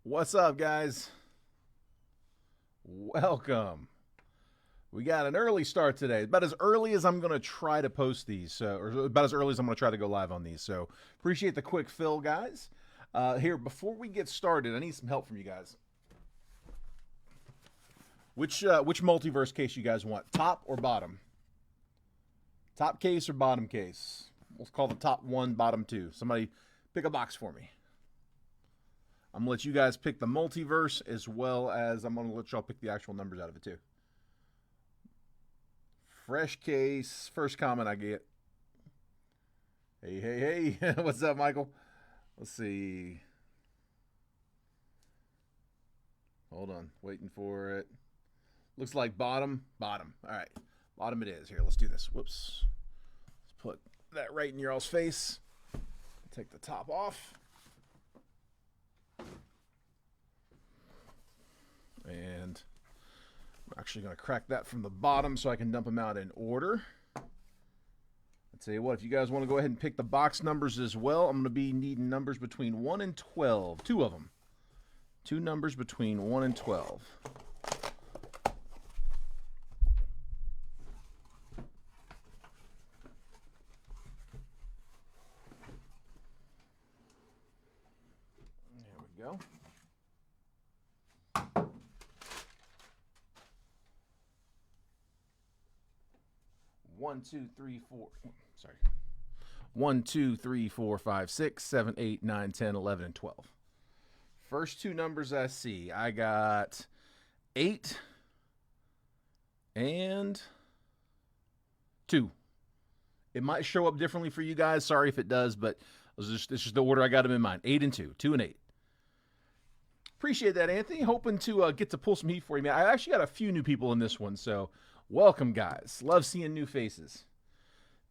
What's up, guys? Welcome. We got an early start today. About as early as I'm going to try to post these, or about as early as I'm going to try to go live on these. So appreciate the quick fill, guys. Here, before we get started, I need some help from you guys. Which multiverse case you guys want? Top or bottom? Top case or bottom case? We'll call the top one, bottom two. Somebody pick a box for me. I'm going to let you guys pick the multiverse, as well as I'm going to let y'all pick the actual numbers out of it, too. Fresh case. First comment I get. Hey. What's up, Michael? Let's see. Hold on. Waiting for it. Looks like bottom. Bottom. All right. Bottom it is. Here, let's do this. Whoops. Let's put that right in your all's face. Take the top off. And I'm actually going to crack that from the bottom so I can dump them out in order. I'll tell you what, if you guys want to go ahead and pick the box numbers as well, I'm going to be needing numbers between 1 and 12. Two of them. Two numbers between 1 and 12. There we go. One, two, three, four. Sorry. 1, 2, 3, 4, 5, 6, 7, 8, 9, 10, 11, and 12. First two numbers I see. I got 8 and 2. It might show up differently for you guys. Sorry if it does, but this is the order I got them in mind. 8 and 2. 2 and 8. Appreciate that, Anthony. Hoping to get to pull some heat for you, man. I actually got a few new people in this one, so welcome, guys. Love seeing new faces.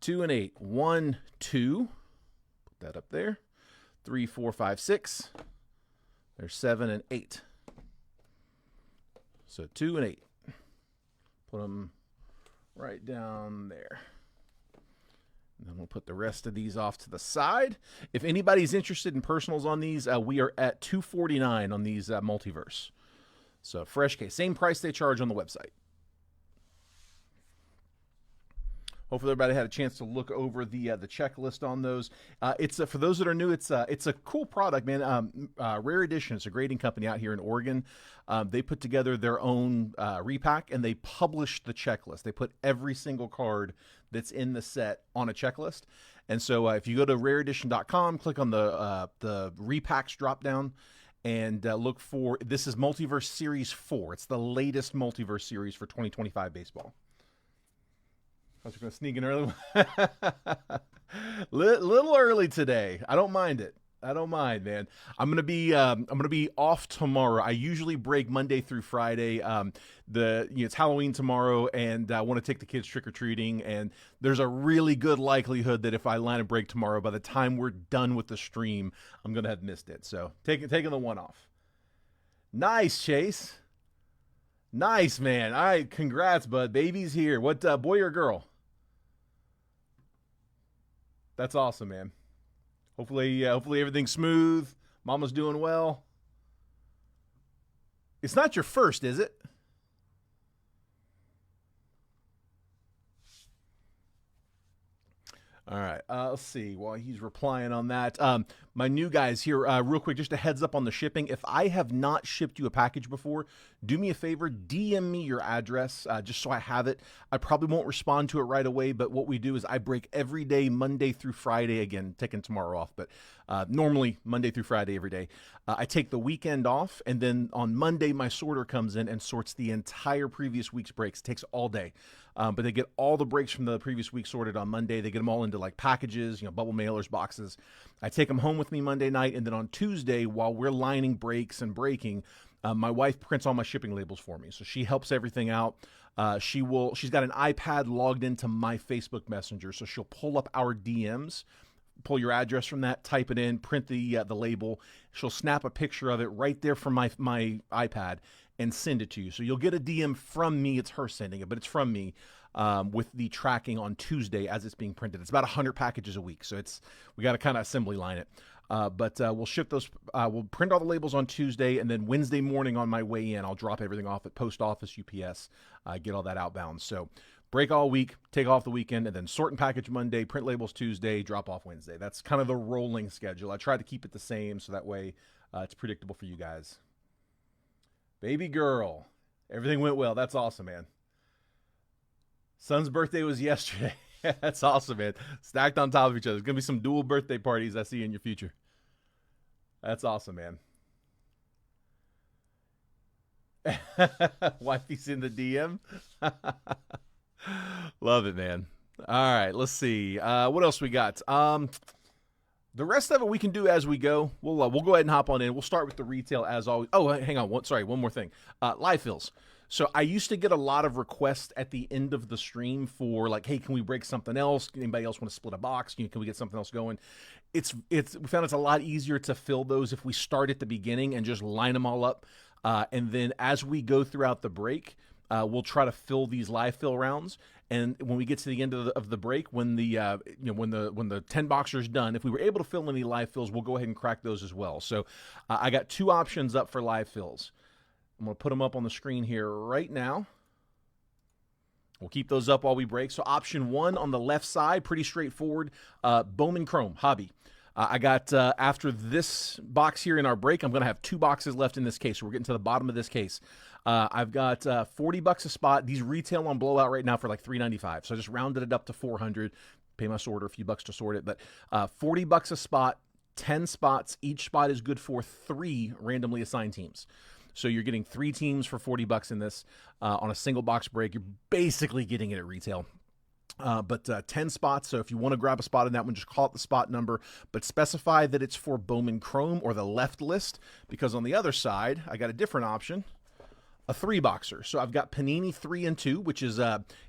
2 and 8. 1, 2. Put that up there. 3, 4, 5, 6. There's 7 and 8. So 2 and 8. Put them right down there. And then we'll put the rest of these off to the side. If anybody's interested in personals on these, we are at $249 on these multiverse. So fresh case. Same price they charge on the website. Hopefully everybody had a chance to look over the checklist on those. It's for those that are new. It's a cool product, man. Rare Edition. It's a grading company out here in Oregon. They put together their own repack and they publish the checklist. They put every single card that's in the set on a checklist. And so if you go to rareedition.com, click on the repacks drop down, and look for, this is Multiverse Series 4. It's the latest Multiverse series for 2025 baseball. I was going to sneak in early. Little early today. I don't mind it. I don't mind, man. I'm gonna be off tomorrow. I usually break Monday through Friday. It's Halloween tomorrow, and I want to take the kids trick or treating. And there's a really good likelihood that if I line a break tomorrow, by the time we're done with the stream, I'm gonna have missed it. So taking the one off. Nice, Chase. Nice, man. All right, congrats, bud. Baby's here. What boy or girl? That's awesome, man. Hopefully everything's smooth. Mama's doing well. It's not your first, is it? All right. Let's see. While he's replying on that, my new guys here, real quick, just a heads up on the shipping. If I have not shipped you a package before, do me a favor, DM me your address, just so I have it. I probably won't respond to it right away, but what we do is I break every day, Monday through Friday. Again, taking tomorrow off, but normally Monday through Friday every day. I take the weekend off, and then on Monday, my sorter comes in and sorts the entire previous week's breaks. It takes all day. But they get all the breaks from the previous week sorted on Monday. They get them all into like packages, bubble mailers, boxes. I take them home with me Monday night, and then on Tuesday, while we're lining breaks and breaking, my wife prints all my shipping labels for me. So she helps everything out. She's got an iPad logged into my Facebook Messenger, so she'll pull up our DMs, pull your address from that, type it in, print the label. She'll snap a picture of it right there from my iPad and send it to you. So you'll get a DM from me. It's her sending it, but it's from me. with the tracking on Tuesday as it's being printed. It's about 100 packages a week, so we got to kind of assembly line it. But we'll ship those. We'll print all the labels on Tuesday, and then Wednesday morning on my way in, I'll drop everything off at post office, UPS, get all that outbound. So break all week, take off the weekend, and then sort and package Monday, print labels Tuesday, drop off Wednesday. That's kind of the rolling schedule. I try to keep it the same so that way it's predictable for you guys. Baby girl, everything went well. That's awesome, man. Son's birthday was yesterday. That's awesome, man. Stacked on top of each other. There's going to be some dual birthday parties I see in your future. That's awesome, man. Wifey's in the DM. Love it, man. All right, let's see. What else we got? The rest of it we can do as we go. We'll go ahead and hop on in. We'll start with the retail as always. Oh, hang on. One more thing. Live fills. So I used to get a lot of requests at the end of the stream for like, hey, can we break something else? Anybody else want to split a box? Can we get something else going? We found it's a lot easier to fill those if we start at the beginning and just line them all up. And then as we go throughout the break, we'll try to fill these live fill rounds. And when we get to the end of the break, when the 10 boxers done, if we were able to fill any live fills, we'll go ahead and crack those as well. So I got 2 options up for live fills. I'm going to put them up on the screen here right now. We'll keep those up while we break. So option 1 on the left side, pretty straightforward. Bowman Chrome Hobby. I got, after this box here in our break, I'm going to have 2 boxes left in this case. So we're getting to the bottom of this case. I've got $40 a spot. These retail on Blowout right now for like $3.95. So I just rounded it up to $400. Pay my sorter a few bucks to sort it. But $40 a spot, 10 spots. Each spot is good for 3 randomly assigned teams. So you're getting 3 teams for $40 in this on a single box break. You're basically getting it at retail. But 10 spots, so if you want to grab a spot in that one, just call it the spot number, but specify that it's for Bowman Chrome or the left list, because on the other side, I got a different option, a 3-boxer. So I've got Panini 3 and 2, which is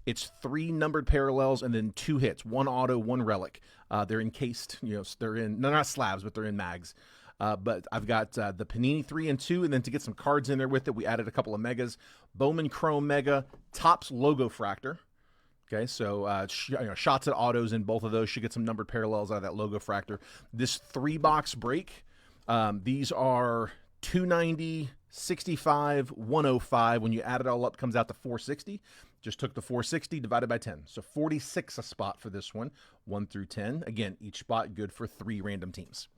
it's 3 numbered parallels and then 2 hits, 1 auto, 1 relic. They're encased, they're not slabs, but they're in mags. But I've got the Panini 3 and 2, and then to get some cards in there with it, we added a couple of megas. Bowman Chrome Mega, Topps Logo Fractor. Okay, so shots at autos in both of those. Should get some numbered parallels out of that Logo Fractor. This 3-box break, these are $290, $65, $105. When you add it all up, it comes out to $460. Just took the $460 divided by 10. So $46 a spot for this one, 1 through 10. Again, each spot good for 3 random teams.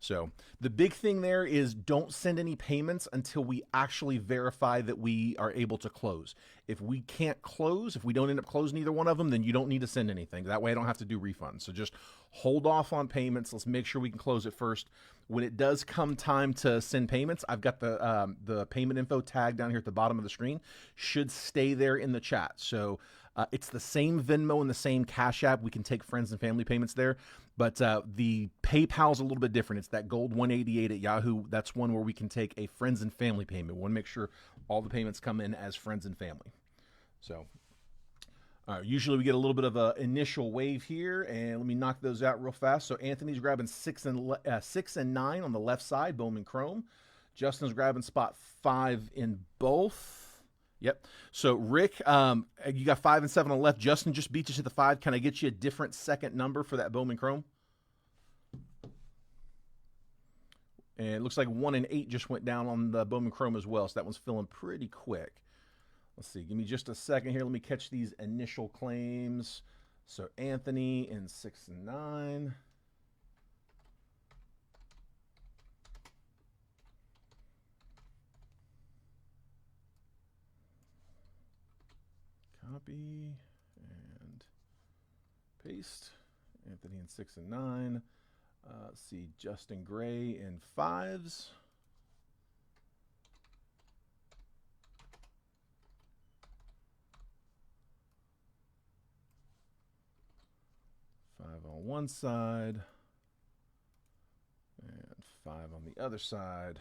So the big thing there is don't send any payments until we actually verify that we are able to close. If we can't close, if we don't end up closing either one of them, then you don't need to send anything. That way I don't have to do refunds. So just hold off on payments. Let's make sure we can close it first. When it does come time to send payments, I've got the payment info tag down here at the bottom of the screen. Should stay there in the chat. So it's the same Venmo and the same Cash App. We can take friends and family payments there. But the PayPal's a little bit different. It's that gold 188 at Yahoo. That's one where we can take a friends and family payment. We want to make sure all the payments come in as friends and family. So usually we get a little bit of an initial wave here, and let me knock those out real fast. So Anthony's grabbing 6 and 9 on the left side, Bowman Chrome. Justin's grabbing spot 5 in both. Yep. So Rick, you got 5 and 7 on the left. Justin just beat you to the 5. Can I get you a different second number for that Bowman Chrome? And it looks like 1 and 8 just went down on the Bowman Chrome as well. So that one's filling pretty quick. Let's see. Give me just a second here. Let me catch these initial claims. So Anthony in 6 and 9. Copy and paste. Anthony in 6 and 9. Let's see, Justin Gray in 5s. Five on one side and 5 on the other side.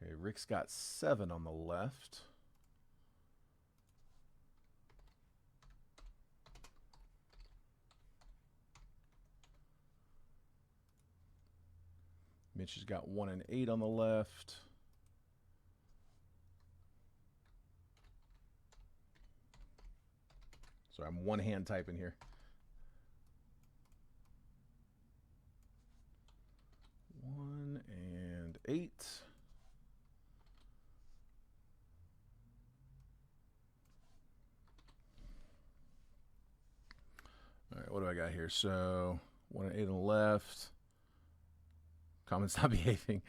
Okay, Rick's got 7 on the left. Mitch has got 1 and 8 on the left. So I'm one hand typing here. 8. All right, what do I got here? So 1 and 8 on the left. Comments not behaving.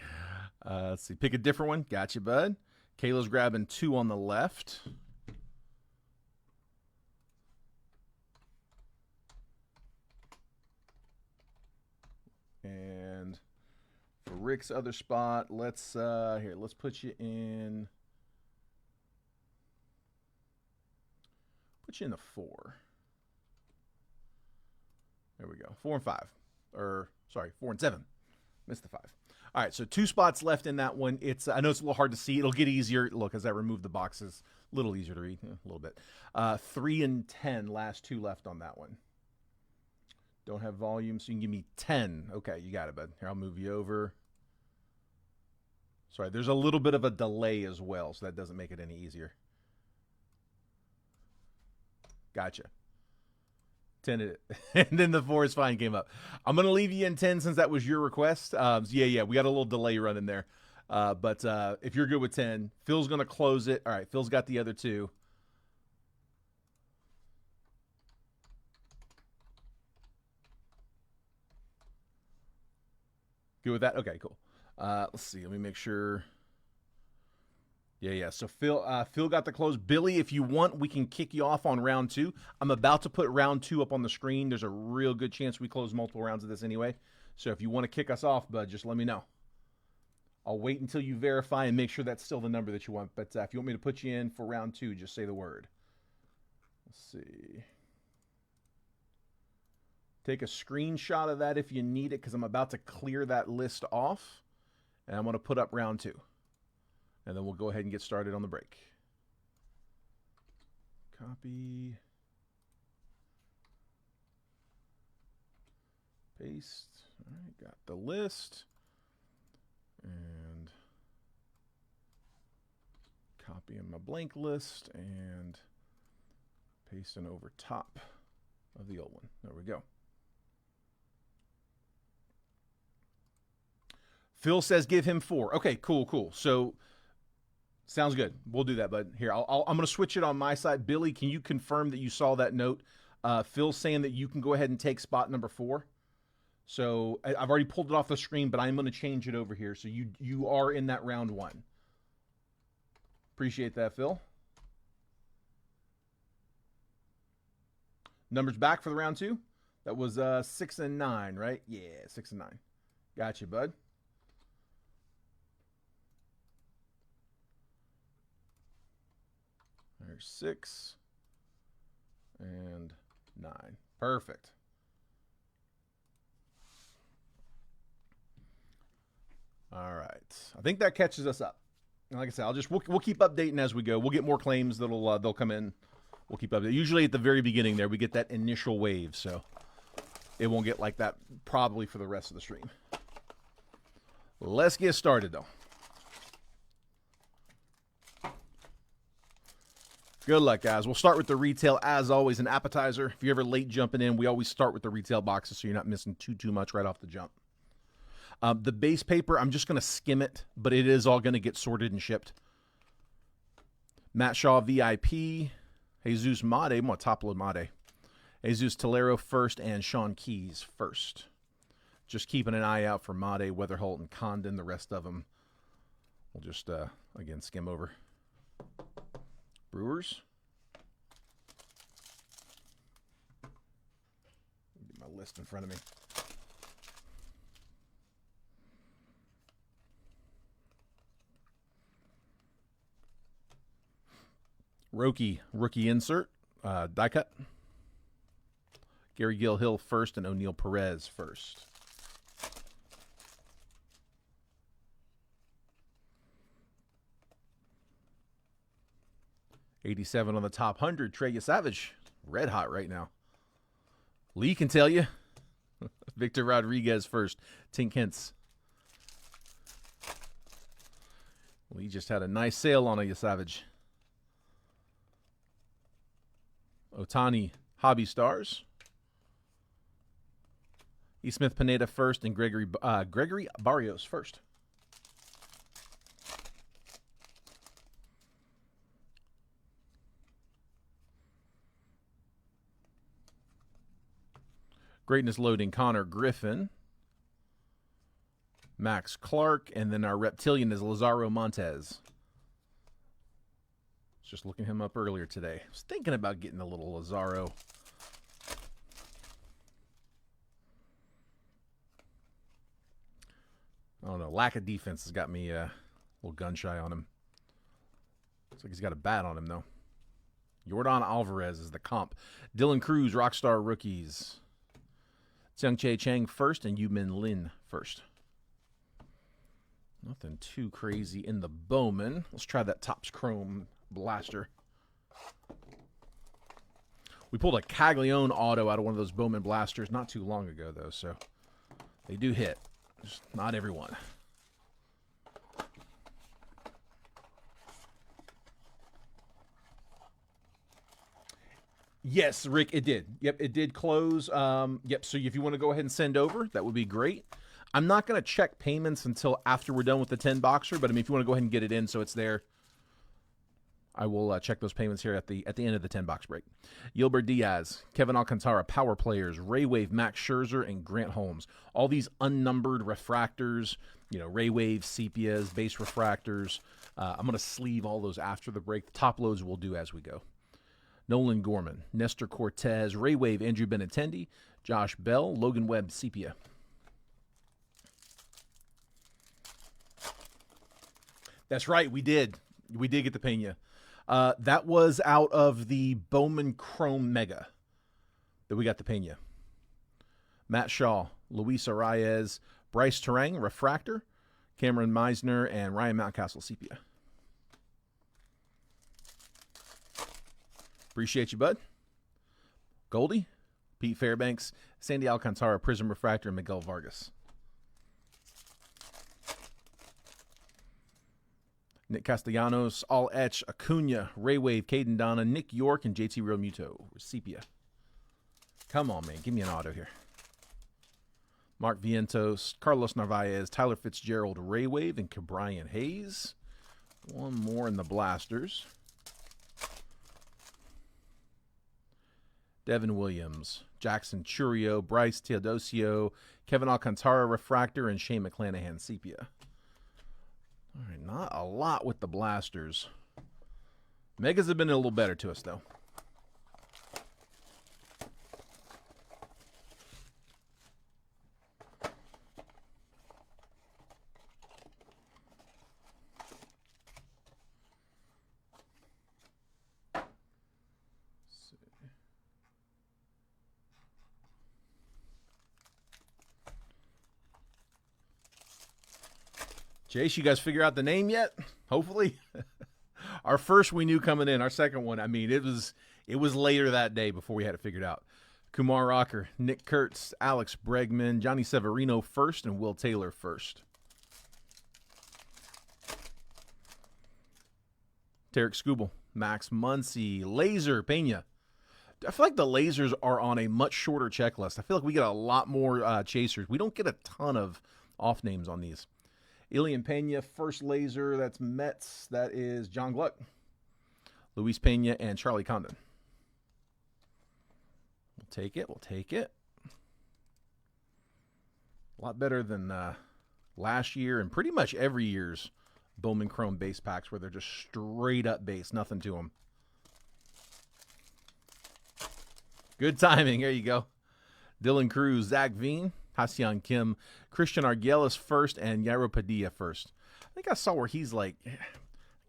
Let's see. Pick a different one. Gotcha, bud. Kayla's grabbing 2 on the left. And for Rick's other spot, let's put you in. Put you in the 4. There we go. 4 and 5. Or sorry, 4 and 7. Missed the 5. All right, so 2 spots left in that one. It's I know it's a little hard to see. It'll get easier. Look, as I remove the boxes, a little easier to read, a little bit. 3 and 10, last 2 left on that one. Don't have volume, so you can give me 10. Okay, you got it, bud. Here, I'll move you over. Sorry, there's a little bit of a delay as well, so that doesn't make it any easier. Gotcha. 10 and then the 4 is fine came up. I'm going to leave you in 10 since that was your request. Yeah, we got a little delay running there. But if you're good with 10, Phil's going to close it. All right, Phil's got the other 2. Good with that? Okay, cool. Let's see. Let me make sure. Yeah. So Phil got the close. Billy, if you want, we can kick you off on round 2. I'm about to put round 2 up on the screen. There's a real good chance we close multiple rounds of this anyway. So if you want to kick us off, bud, just let me know. I'll wait until you verify and make sure that's still the number that you want. But if you want me to put you in for round 2, just say the word. Let's see. Take a screenshot of that if you need it, because I'm about to clear that list off. And I'm going to put up round 2. And then we'll go ahead and get started on the break. Copy. Paste. All right, got the list. And copying my blank list and pasting over top of the old one. There we go. Phil says give him 4. Okay, cool. So sounds good. We'll do that, bud. Here, I'm going to switch it on my side. Billy, can you confirm that you saw that note? Phil's saying that you can go ahead and take spot number 4. So I've already pulled it off the screen, but I'm going to change it over here. So you are in that round 1. Appreciate that, Phil. Numbers back for the round 2. That was 6 and 9, right? Yeah, 6 and 9. Got you, bud. There's 6 and 9. Perfect. All right. I think that catches us up. Like I said, we'll keep updating as we go. We'll get more claims they'll come in. We'll keep updating. Usually at the very beginning there, we get that initial wave, so it won't get like that probably for the rest of the stream. Let's get started though. Good luck, guys. We'll start with the retail, as always, an appetizer. If you're ever late jumping in, we always start with the retail boxes so you're not missing too much right off the jump. The base paper, I'm just going to skim it, but it is all going to get sorted and shipped. Matt Shaw, VIP. Jesus Made. I'm going to top load Made. Jesus Tolero first and Sean Keys first. Just keeping an eye out for Made, Weatherholt, and Condon. The rest of them we'll just, again, skim over. Brewers. Get my list in front of me. Rookie insert, die cut. Gary Gill Hill first and O'Neill Perez first. '87 on the top 100. Trey Savage, red hot right now. Lee can tell you. Victor Rodriguez first. Tink Hintz. Lee just had a nice sale on a Savage. Otani, Hobby Stars. E. Smith Pineda first and Gregory Barrios first. Greatness loading Connor Griffin. Max Clark. And then our reptilian is Lazaro Montez. Just looking him up earlier today. I was thinking about getting a little Lazaro. I don't know. Lack of defense has got me a little gun shy on him. Looks like he's got a bat on him, though. Yordan Alvarez is the comp. Dylan Cruz, Rockstar Rookies. Tsiang-Che Chang first and Yu-Min Lin first. Nothing too crazy in the Bowman. Let's try that Topps Chrome Blaster. We pulled a Caglione auto out of one of those Bowman Blasters not too long ago, though, so they do hit. Just not everyone. Yes, Rick, it did. Yep, it did close. Yep, so if you want to go ahead and send over, that would be great. I'm not going to check payments until after we're done with the 10-boxer, but I mean, if you want to go ahead and get it in so it's there, I will check those payments here at the end of the 10-box break. Yilbert Diaz, Kevin Alcantara, Power Players, Ray Wave, Max Scherzer, and Grant Holmes. All these unnumbered refractors, you know, Ray Wave, sepias, base refractors. I'm going to sleeve all those after the break. The top loads we'll do as we go. Nolan Gorman, Nestor Cortez, Ray Wave, Andrew Benintendi, Josh Bell, Logan Webb, sepia. That's right, we did. We did get the Pena. That was out of the Bowman Chrome Mega that we got the Pena. Matt Shaw, Luis Arias, Bryce Terang, Refractor, Cameron Meisner, and Ryan Mountcastle, sepia. Appreciate you, bud. Goldie, Pete Fairbanks, Sandy Alcantara, Prism Refractor, and Miguel Vargas. Nick Castellanos, All Etch, Acuna, Ray Wave, Caden Donna, Nick York, and JT Real Muto, sepia. Come on, man. Give me an auto here. Mark Vientos, Carlos Narvaez, Tyler Fitzgerald, Ray Wave, and Cabrian Hayes. One more in the Blasters. Devin Williams, Jackson Churio, Bryce Teodosio, Kevin Alcantara, Refractor, and Shane McClanahan, sepia. All right, not a lot with the Blasters. Megas have been a little better to us, though. Chase, you guys figure out the name yet? Hopefully. Our first we knew coming in. Our second one, I mean, it was later that day before we had it figured out. Kumar Rocker, Nick Kurtz, Alex Bregman, Johnny Severino first, and Will Taylor first. Tarek Skubal, Max Muncy, Laser Pena. I feel like the lasers are on a much shorter checklist. I feel like we get a lot more chasers. We don't get a ton of off names on these. Ilian Pena, first laser. That's Mets. That is John Gluck. Luis Pena and Charlie Condon. We'll take it. We'll take it. A lot better than last year and pretty much every year's Bowman Chrome base packs where they're just straight up base. Nothing to them. Good timing. There you go. Dylan Cruz, Zach Veen, Hassan Kim, Christian Arguelles first, and Yairo Padilla first. I think I saw where he's like, he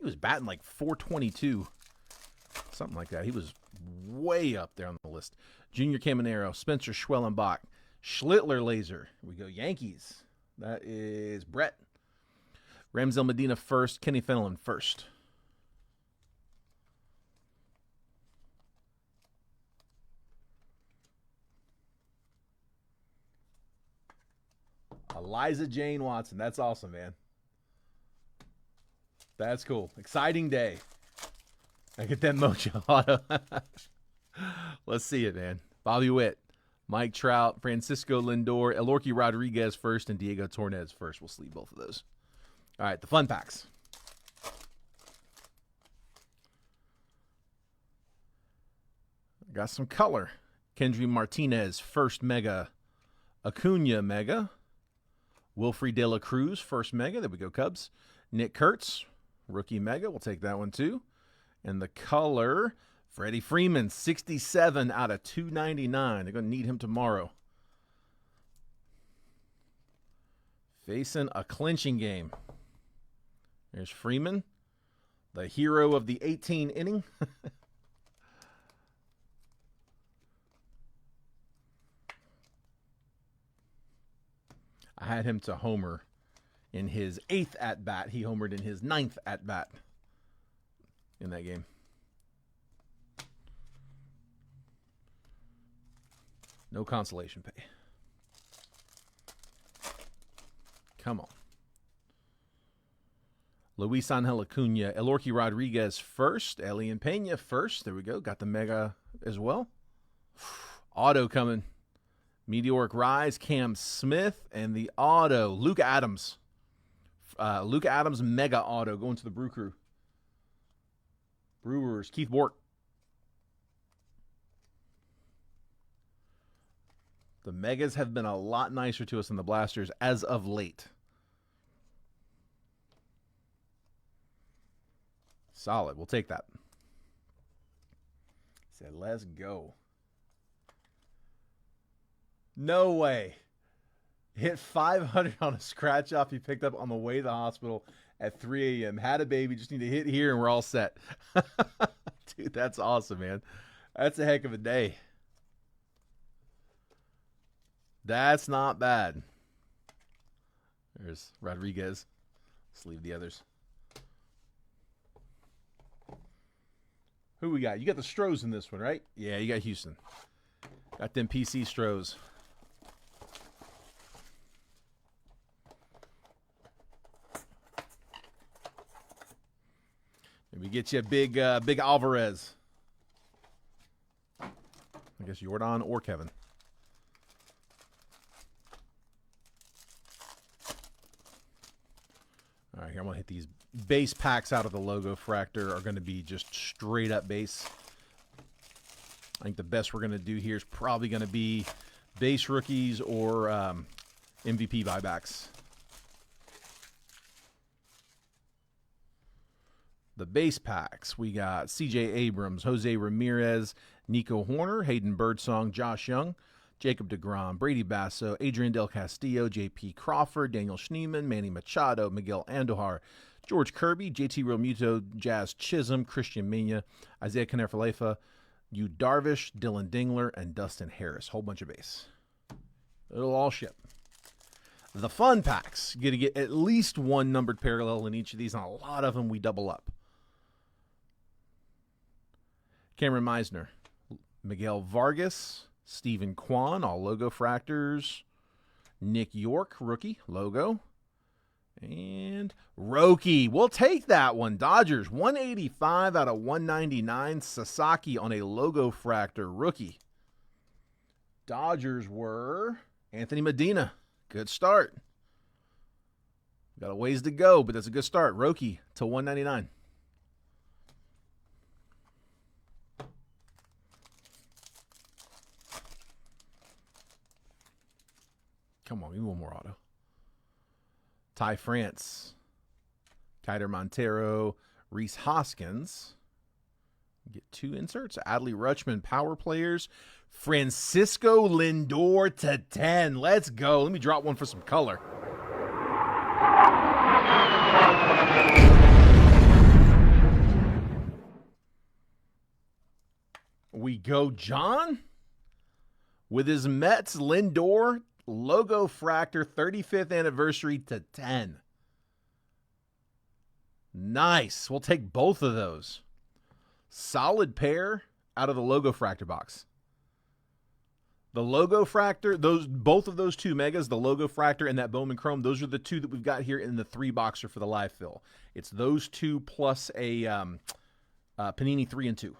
was batting like 422. Something like that. He was way up there on the list. Junior Caminero, Spencer Schwellenbach, Schlittler Laser. Here we go, Yankees. That is Brett. Ramsel Medina first, Kenny Fenelon first. Eliza Jane Watson. That's awesome, man. That's cool. Exciting day. I get that mojo auto. Let's see it, man. Bobby Witt, Mike Trout, Francisco Lindor, Elorki Rodriguez first, and Diego Torres first. We'll sleeve both of those. All right, the fun packs. Got some color. Kendry Martinez, first mega. Acuna mega. Wilfrey De La Cruz, first mega. There we go, Cubs. Nick Kurtz, rookie mega. We'll take that one too. And the color, Freddie Freeman, 67 out of 299. They're going to need him tomorrow. Facing a clinching game. There's Freeman, the hero of the 18 inning. I had him to homer in his 8th at-bat. He homered in his 9th at-bat in that game. No consolation pay. Come on. Luis Angel Acuna, Elorky Rodriguez first, Elian Pena first. There we go. Got the mega as well. Auto coming. Meteoric Rise, Cam Smith, and the auto, Luke Adams. Luke Adams mega auto going to the Brew Crew. Brewers, Keith Bork. The megas have been a lot nicer to us than the blasters as of late. Solid. We'll take that. Said, let's go. No way. Hit 500 on a scratch off he picked up on the way to the hospital at 3 a.m. Had a baby. Just need to hit here and we're all set. Dude, that's awesome, man. That's a heck of a day. That's not bad. There's Rodriguez. Let's leave the others. Who we got? You got the Stros in this one, right? Yeah, you got Houston. Got them PC Stros. Maybe get you a big Alvarez. I guess Jordan or Kevin. All right, here I'm going to hit these base packs out of the logo fractor. Are going to be just straight up base. I think the best we're going to do here is probably going to be base rookies or MVP buybacks. The base packs, we got CJ Abrams, Jose Ramirez, Nico Horner, Hayden Birdsong, Josh Young, Jacob deGrom, Brady Basso, Adrian Del Castillo, J.P. Crawford, Daniel Schneemann, Manny Machado, Miguel Andujar, George Kirby, J.T. Realmuto, Jazz Chisholm, Christian Mena, Isaiah Kiner-Falefa, Yu Darvish, Dylan Dingler, and Dustin Harris. Whole bunch of base. It'll all ship. The fun packs, you get to get at least one numbered parallel in each of these, and a lot of them we double up. Cameron Meisner, Miguel Vargas, Stephen Kwan, all logo fractors. Nick York, rookie, logo. And Roki, we'll take that one. Dodgers, 185 out of 199. Sasaki on a logo fractor, rookie. Dodgers were Anthony Medina. Good start. Got a ways to go, but that's a good start. Roki to 199. Come on, give me one more auto. Ty France, Kiter Montero, Reese Hoskins. Get 2 inserts. Adley Rutschman, power players. Francisco Lindor to 10. Let's go. Let me drop one for some color. We go John with his Mets, Lindor. Logo fractor, 35th anniversary to 10. Nice. We'll take both of those. Solid pair out of the logo fractor box. The logo fractor, both of those 2 megas, the logo fractor and that Bowman Chrome, those are the 2 that we've got here in the 3-boxer for the live fill. It's those 2 plus a Panini 3 and 2.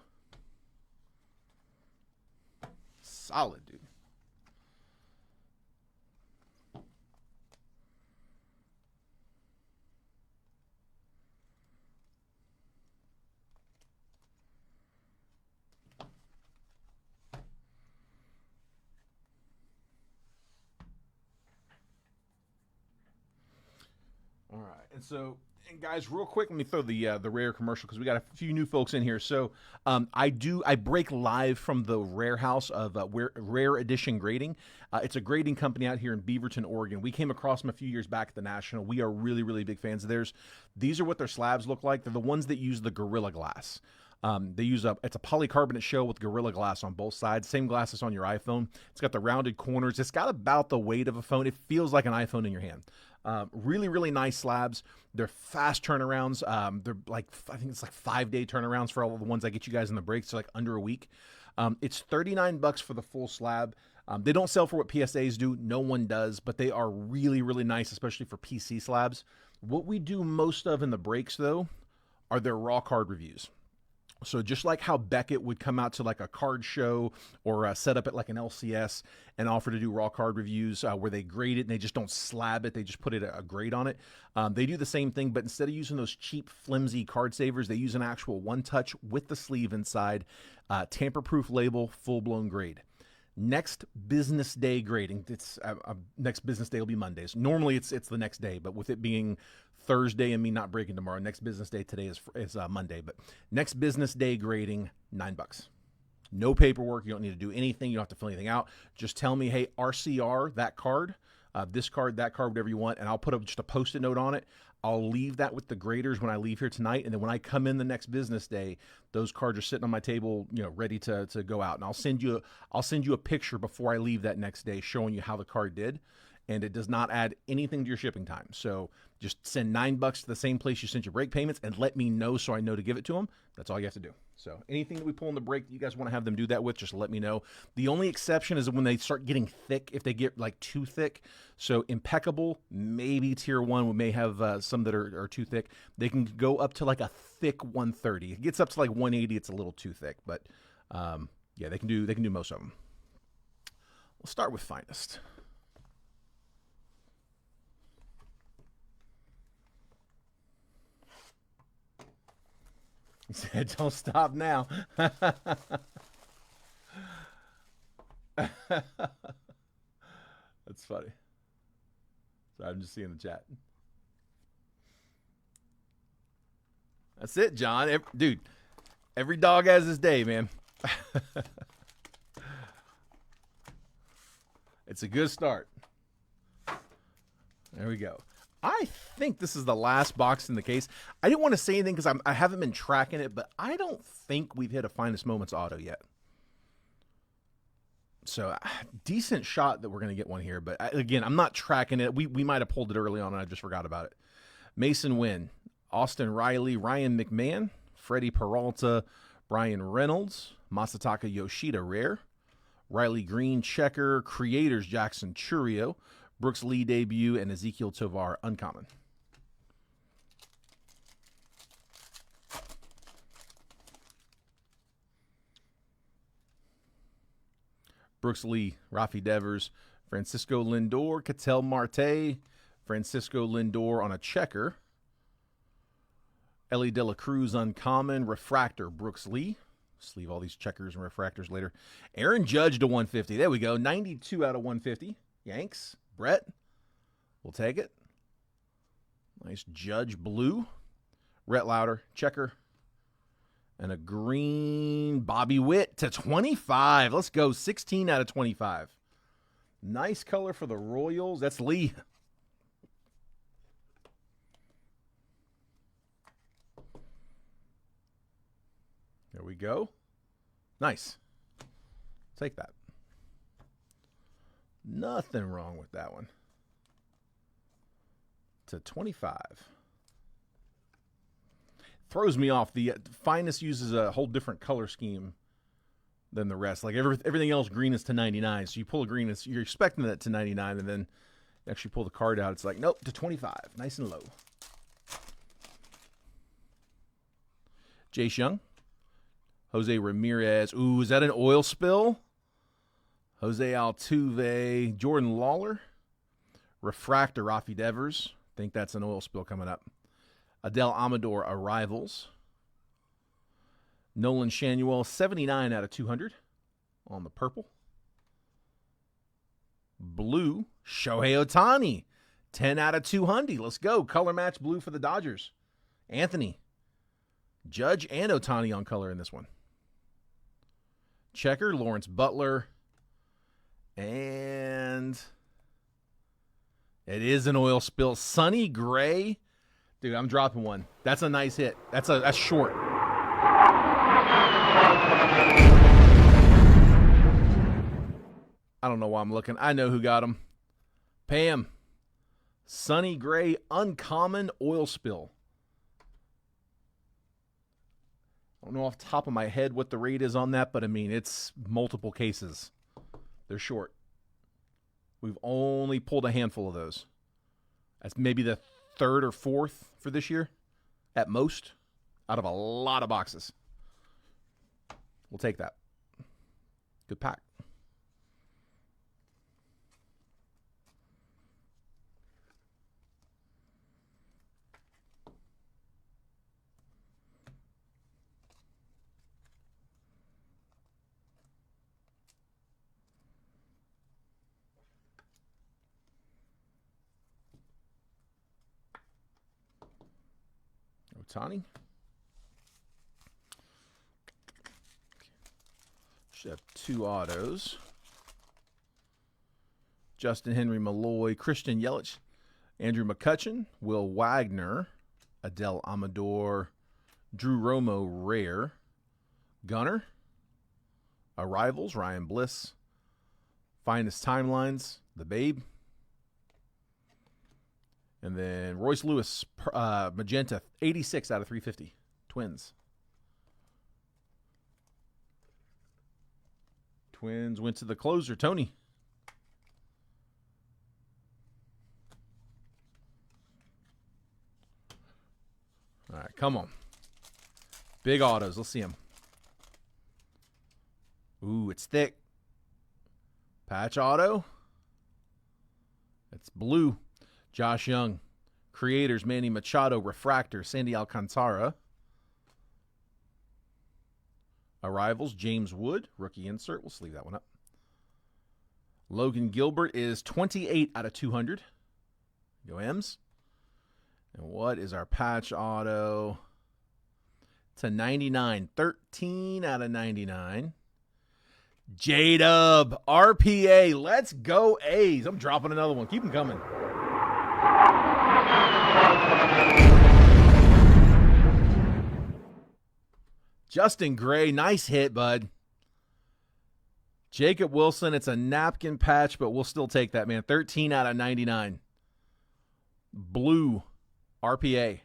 Solid, dude. And so, and guys, real quick, let me throw the rare commercial because we got a few new folks in here. So, I break live from the Rare House of Rare Edition Grading. It's a grading company out here in Beaverton, Oregon. We came across them a few years back at the National. We are really, really big fans of theirs. These are what their slabs look like. They're the ones that use the Gorilla Glass. They use it's a polycarbonate shell with Gorilla Glass on both sides. Same glass as on your iPhone. It's got the rounded corners. It's got about the weight of a phone. It feels like an iPhone in your hand. Really, really nice slabs. They're fast turnarounds. They're like, I think it's like 5-day turnarounds for all of the ones I get you guys in the breaks. So like under a week. It's $39 for the full slab. They don't sell for what PSAs do. No one does, but they are really, really nice, especially for PC slabs. What we do most of in the breaks though, are their raw card reviews. So just like how Beckett would come out to like a card show or set up at like an LCS and offer to do raw card reviews where they grade it and they just don't slab it. They just put a grade on it. They do the same thing, but instead of using those cheap, flimsy card savers, they use an actual one-touch with the sleeve inside, tamper-proof label, full-blown grade. Next business day grading. It's next business day will be Mondays. Normally it's the next day, but with it being Thursday and me not breaking tomorrow, next business day today is Monday. But next business day grading, $9. No paperwork. You don't need to do anything. You don't have to fill anything out. Just tell me, hey, RCR that card, this card, that card, whatever you want, and I'll put just a Post-it note on it. I'll leave that with the graders when I leave here tonight, and then when I come in the next business day, those cards are sitting on my table, ready to go out. And I'll send you a picture before I leave that next day showing you how the card did, and it does not add anything to your shipping time. So just send $9 to the same place you sent your break payments and let me know so I know to give it to them. That's all you have to do. So anything that we pull in the break that you guys want to have them do that with, just let me know. The only exception is when they start getting thick, if they get like too thick. So Impeccable, maybe tier 1, we may have some that are too thick. They can go up to like a thick 130. It gets up to like 180. It's a little too thick, but yeah, they can do most of them. We'll start with Finest. He said, don't stop now. That's funny. So I'm just seeing the chat. That's it, John. Dude, every dog has his day, man. It's a good start. There we go. I think this is the last box in the case. I didn't want to say anything because I haven't been tracking it, but I don't think we've hit a Finest Moments auto yet. So, decent shot that we're going to get one here. But, again, I'm not tracking it. We might have pulled it early on and I just forgot about it. Mason Wynn, Austin Riley, Ryan McMahon, Freddie Peralta, Brian Reynolds, Masataka Yoshida rare, Riley Green checker, Creators Jackson Churio, Brooks Lee debut, and Ezekiel Tovar uncommon. Brooks Lee, Rafi Devers, Francisco Lindor, Ketel Marte, Francisco Lindor on a checker, Ellie De La Cruz uncommon, refractor, Brooks Lee. Just leave all these checkers and refractors later. Aaron Judge to 150. There we go. 92 out of 150. Yanks. Brett, we'll take it. Nice Judge blue. Rhett Lauder, checker. And a green Bobby Witt to 25. Let's go. 16 out of 25. Nice color for the Royals. That's Lee. There we go. Nice. Take that. Nothing wrong with that one. To 25. Throws me off. The Finest uses a whole different color scheme than the rest. Like everything else, green is to 99. So you pull a green, you're expecting that to 99, and then you actually pull the card out. It's like, nope, to 25. Nice and low. Jace Young. Jose Ramirez. Ooh, is that an oil spill? Jose Altuve, Jordan Lawler, refractor, Rafi Devers. Think that's an oil spill coming up. Adele Amador, arrivals. Nolan Shanuel, 79 out of 200 on the purple. Blue, Shohei Ohtani, 10 out of 200. Let's go. Color match blue for the Dodgers. Anthony, Judge, and Ohtani on color in this one. Checker, Lawrence Butler. And it is an oil spill. Sonny Gray. Dude, I'm dropping one. That's a nice hit. That's short. I don't know why I'm looking. I know who got him. Pam. Sonny Gray, uncommon oil spill. I don't know off the top of my head what the rate is on that, but I mean, it's multiple cases. They're short. We've only pulled a handful of those. That's maybe the third or fourth for this year, at most, out of a lot of boxes. We'll take that. Good pack. Ohtani. Should have 2 autos. Justin Henry Malloy, Christian Yelich, Andrew McCutchen, Will Wagner, Adele Amador, Drew Romo Rare, Gunner, Arrivals, Ryan Bliss, Finest Timelines, The Babe, and then Royce Lewis, Magenta, 86 out of 350. Twins. Twins went to the closer, Tony. All right, come on. Big autos. Let's see them. Ooh, it's thick. Patch auto. It's blue. Josh Young, Creators, Manny Machado, Refractor, Sandy Alcantara. Arrivals, James Wood, rookie insert. We'll sleeve that one up. Logan Gilbert is 28 out of 200. Go M's. And what is our patch auto? To 99, 13 out of 99. J-Dub, RPA. Let's go A's. I'm dropping another one. Keep them coming. Justin Gray, nice hit, bud. Jacob Wilson, it's a napkin patch, but we'll still take that, man. 13 out of 99. Blue, RPA.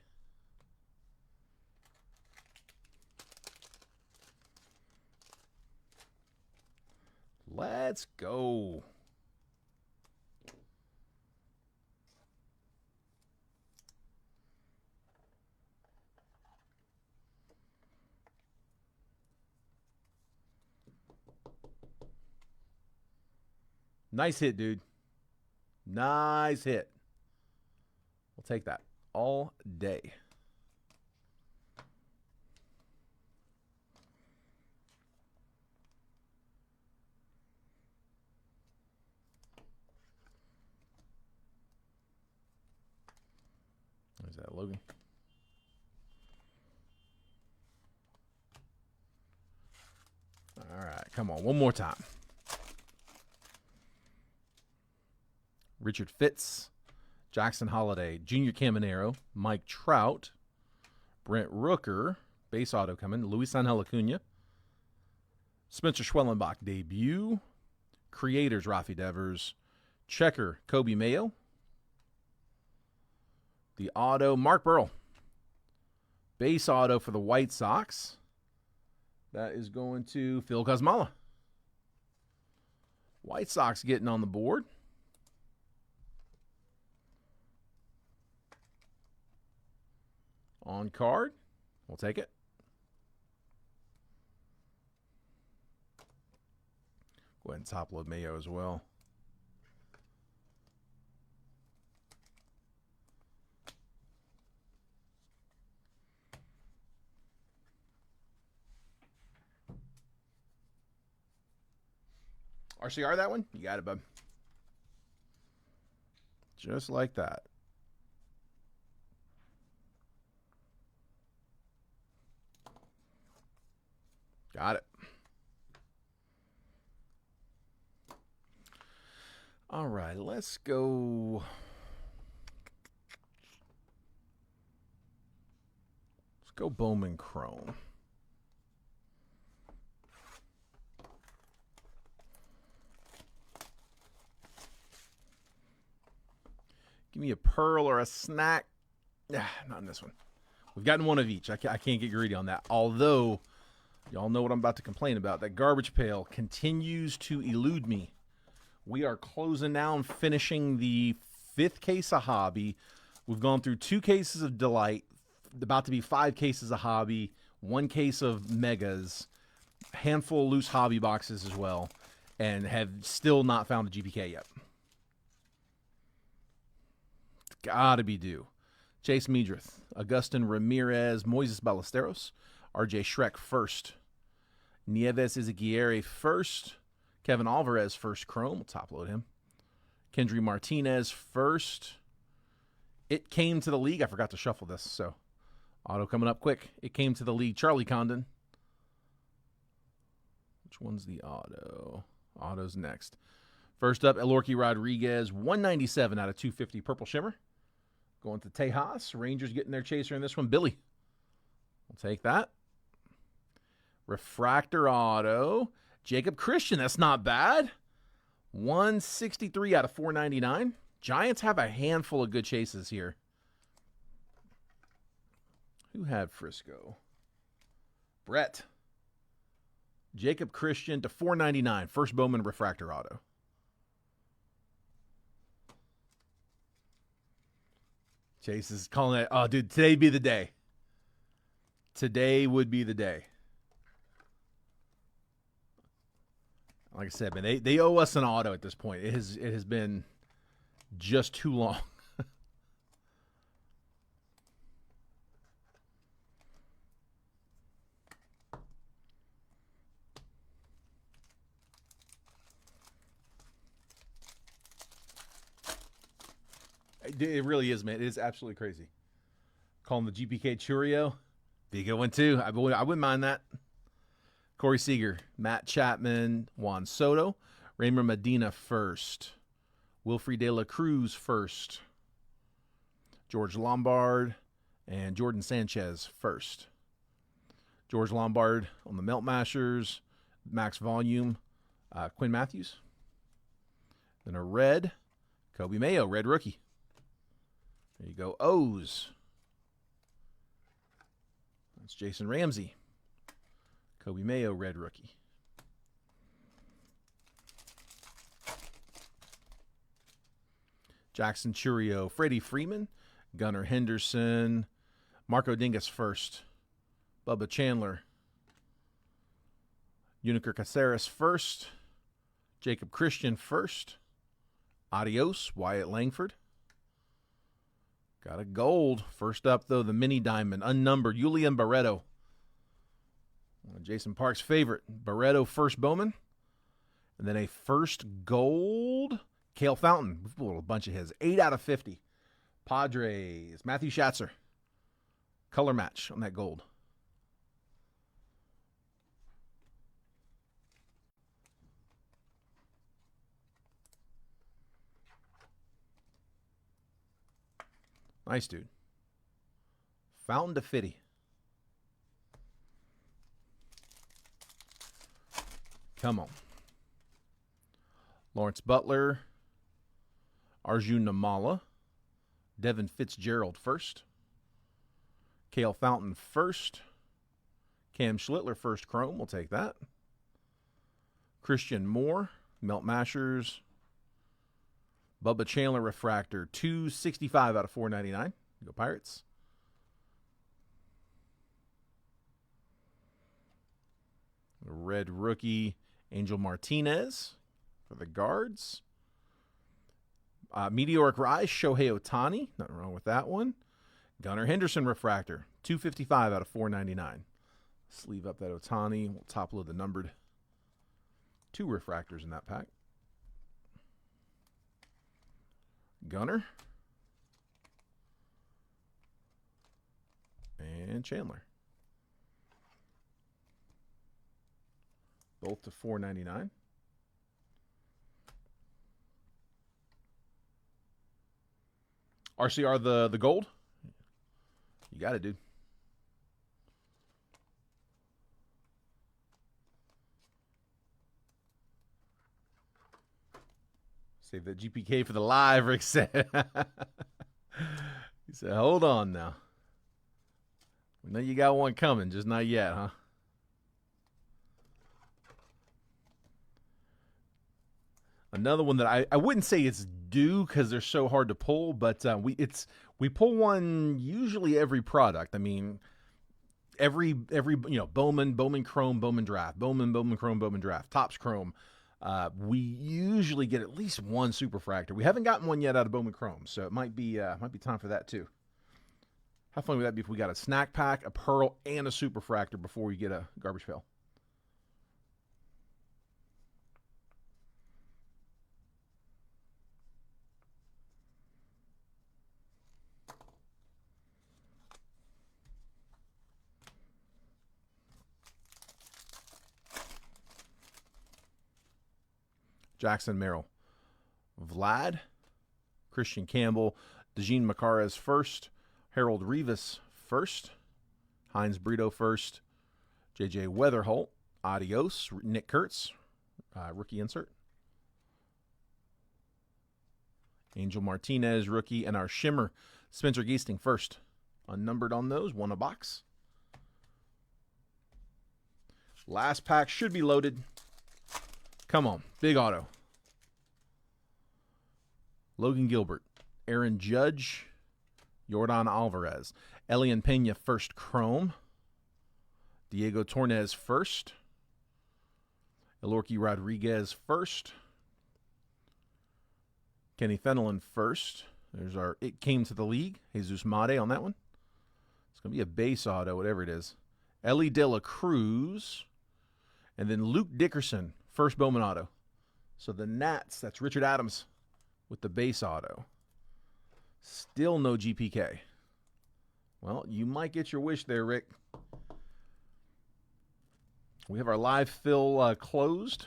Let's go. Nice hit, dude. Nice hit. We'll take that all day. There's that Logan. All right, come on, one more time. Richard Fitz, Jackson Holiday, Junior Caminero, Mike Trout, Brent Rooker, base auto coming, Luis Angel Acuna, Spencer Schwellenbach debut, Creators, Rafi Devers, Checker, Kobe Mayo, the auto, Mark Burrell, base auto for the White Sox. That is going to Phil Kosmala. White Sox getting on the board. On card, we'll take it. Go ahead and top load Mayo as well. RCR that one? You got it, bub. Just like that. Got it. All right, let's go. Let's go Bowman Chrome. Give me a pearl or a snack. Not in this one. We've gotten one of each. I can't get greedy on that. Although, y'all know what I'm about to complain about. That garbage pail continues to elude me. We are closing down, finishing the 5th case of Hobby. We've gone through 2 cases of Delight, about to be 5 cases of Hobby, 1 case of Megas, a handful of loose Hobby boxes as well, and have still not found a GPK yet. It's got to be due. Chase Meadrith, Augustin Ramirez, Moises Ballesteros, RJ Schreck first, Nieves Izaguirre first, Kevin Alvarez first chrome, we'll top load him, Kendry Martinez first. It came to the league. I forgot to shuffle this, so auto coming up quick. It came to the league. Charlie Condon. Which one's the auto? Auto's next. First up, Elorki Rodriguez, 197 out of 250 Purple Shimmer. Going to Tejas. Rangers getting their chaser in this one. Billy. We'll take that. Refractor auto. Jacob Christian. That's not bad. 163 out of 499. Giants have a handful of good chases here. Who had Frisco? Brett. Jacob Christian to 499. First Bowman refractor auto. Chase is calling it. Oh, dude, today be the day. Today would be the day. Like I said, man, they owe us an auto at this point. It has been just too long. It really is, man. It is absolutely crazy. Calling the GPK Churio. Be a good one, too. I wouldn't mind that. Corey Seager, Matt Chapman, Juan Soto, Raymer Medina first. Wilfrey De La Cruz first. George Lombard and Jordan Sanchez first. George Lombard on the Melt Mashers, Max Volume, Quinn Matthews. Then a red, Kobe Mayo, red rookie. There you go, O's. That's Jason Ramsey. Kobe Mayo, red rookie. Jackson Churio, Freddie Freeman, Gunnar Henderson, Marco Dingus first, Bubba Chandler, Uniker Caceres first, Jacob Christian first, Adios, Wyatt Langford. Got a gold. First up, though, the mini diamond, unnumbered, Julian Barreto. Jason Park's favorite, Barreto first Bowman. And then a first gold, Cale Fountain. We've pulled a bunch of his. 8 out of 50. Padres, Matthew Schatzer. Color match on that gold. Nice, dude. Fountain to Fitty. Come on. Lawrence Butler. Arjun Namala. Devin Fitzgerald first. Cale Fountain first. Cam Schlittler first chrome. We'll take that. Christian Moore. Melt Mashers. Bubba Chandler refractor. 265 out of 499. Go Pirates. Red rookie. Angel Martinez for the Guards. Meteoric Rise, Shohei Ohtani. Nothing wrong with that one. Gunnar Henderson refractor. 255 out of 499. Sleeve up that Ohtani. We'll top load the numbered 2 refractors in that pack. Gunner. And Chandler. Both to $4.99. RCR the gold. You got it, dude. Save that GPK for the live, Rick said. He said, hold on now. We know you got one coming, just not yet, huh? Another one that I wouldn't say it's due because they're so hard to pull, but we pull one usually every product. I mean, every Bowman Chrome, Bowman Draft, Bowman Chrome, Bowman Draft, Topps Chrome. We usually get at least one Superfractor. We haven't gotten one yet out of Bowman Chrome, so it might be time for that too. How fun would that be if we got a snack pack, a Pearl, and a Superfractor before we get a garbage pail? Jackson Merrill. Vlad. Christian Campbell. DeJean Macarez first. Harold Rivas first. Heinz Brito first. J.J. Weatherholt. Adios. Nick Kurtz. Rookie insert. Angel Martinez, rookie. And our shimmer, Spencer Geesting first. Unnumbered on those. One a box. Last pack should be loaded. Come on. Big auto. Logan Gilbert. Aaron Judge. Yordan Alvarez. Elian Pena first chrome. Diego Tornes first. Elorki Rodriguez first. Kenny Fenelon first. There's our It Came to the League. Jesus Made on that one. It's going to be a base auto, whatever it is. Ellie De La Cruz. And then Luke Dickerson, first Bowman auto. So the Nats, that's Richard Adams with the base auto. Still no GPK. Well, you might get your wish there, Rick. We have our live fill closed,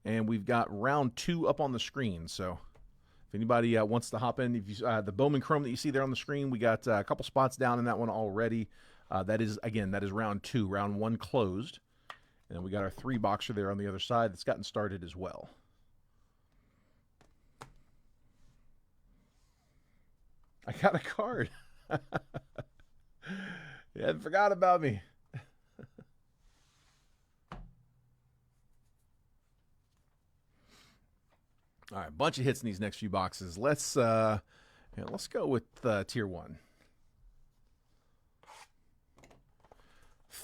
and we've got round 2 up on the screen. So if anybody wants to hop in, if you the Bowman Chrome that you see there on the screen, we got a couple spots down in that one already. That is round 2. Round 1 closed. And then we got our 3-boxer there on the other side that's gotten started as well. I got a card. You hadn't forgot about me. All right, bunch of hits in these next few boxes. Let's go with tier 1.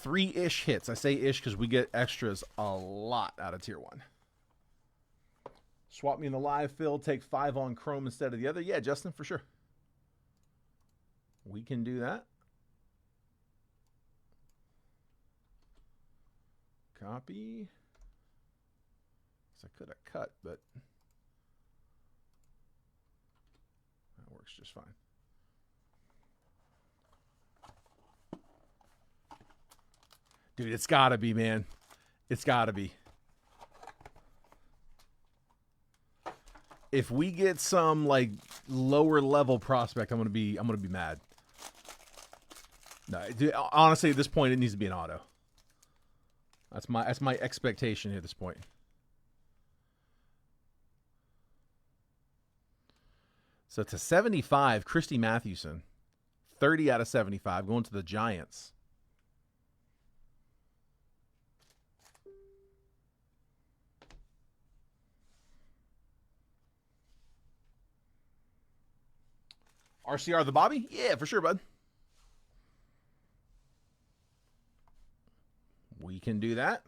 3-ish hits. I say ish because we get extras a lot out of tier 1. Swap me in the live fill. Take 5 on chrome instead of the other. Yeah, Justin, for sure. We can do that. Copy. I could have cut, but that works just fine. Dude, it's got to be, man. It's got to be. If we get some like lower level prospect, I'm gonna be mad. No, dude, honestly, at this point, it needs to be an auto. That's my expectation at this point. So to 75, Christy Mathewson, 30 out of 75, going to the Giants. RCR the Bobby? Yeah, for sure, bud. We can do that.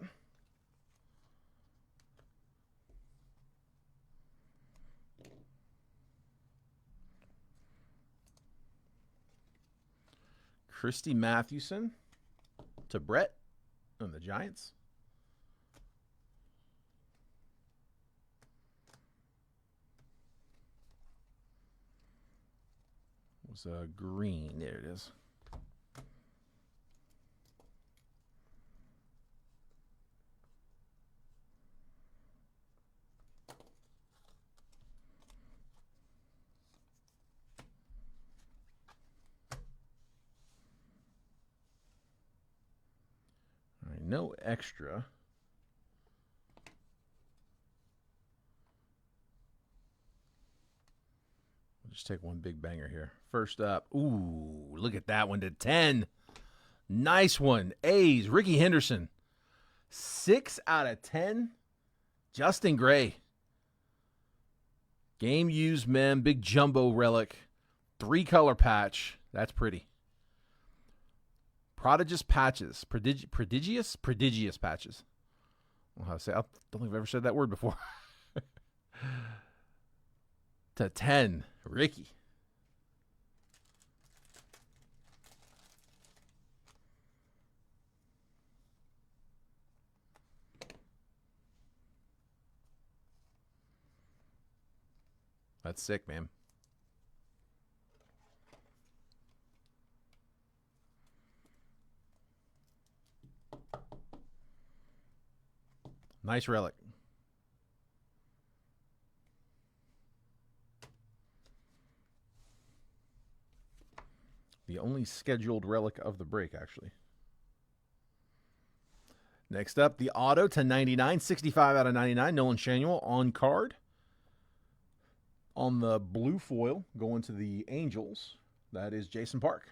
Christy Mathewson to Brett on the Giants. was green. There it is. All right, no extra. Just take one big banger here. First up, ooh, look at that one to 10. Nice one. A's, Ricky Henderson. 6 out of 10. Justin Gray. Game used mem, big jumbo relic. 3-color patch. That's pretty. Prodigious patches. Prodigious patches. I don't know how to say. I don't think I've ever said that word before. To 10. Ricky. That's sick, man. Nice relic. The only scheduled relic of the break, actually. Next up, the auto to 99, 65 out of 99. Nolan Shanuel on card. On the blue foil, going to the Angels, that is Jason Park.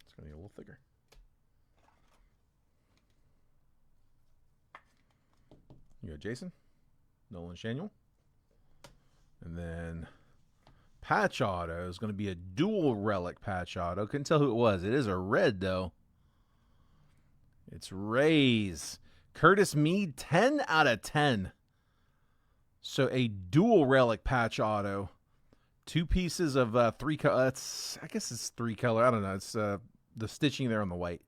It's going to get a little thicker. You got Jason, Nolan Shanuel. And then patch auto is going to be a dual relic patch auto. Couldn't tell who it was. It is a red, though. It's Rays. Curtis Mead, 10 out of 10. So a dual relic patch auto. 2 pieces of 3 color. I guess it's 3 color. I don't know. It's the stitching there on the white.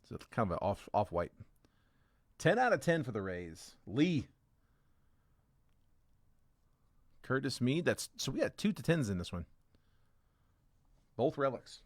So it's kind of an off white. 10 out of 10 for the Rays. Lee. Curtis Mead. So we got 2 to 10s in this one. Both relics.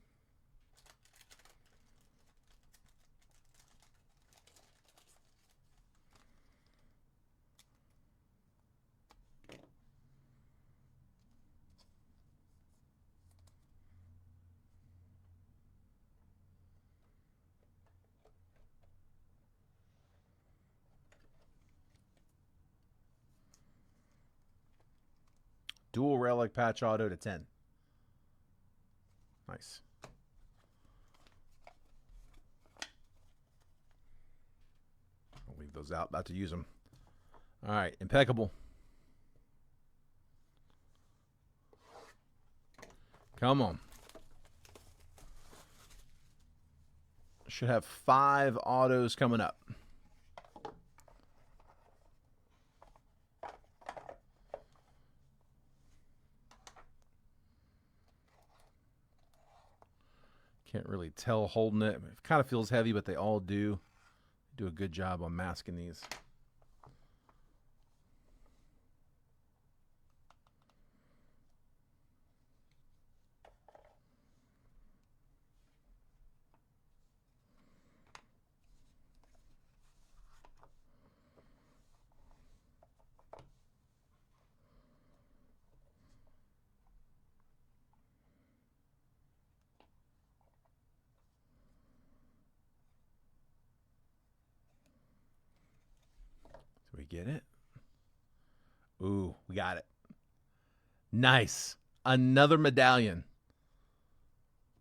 Dual relic patch auto to 10. Nice. I'll leave those out. About to use them. All right. Impeccable. Come on. Should have 5 autos coming up. Can't really tell holding it. It kind of feels heavy, but they all do. Do a good job on masking these. We get it? Ooh, we got it. Nice. Another medallion.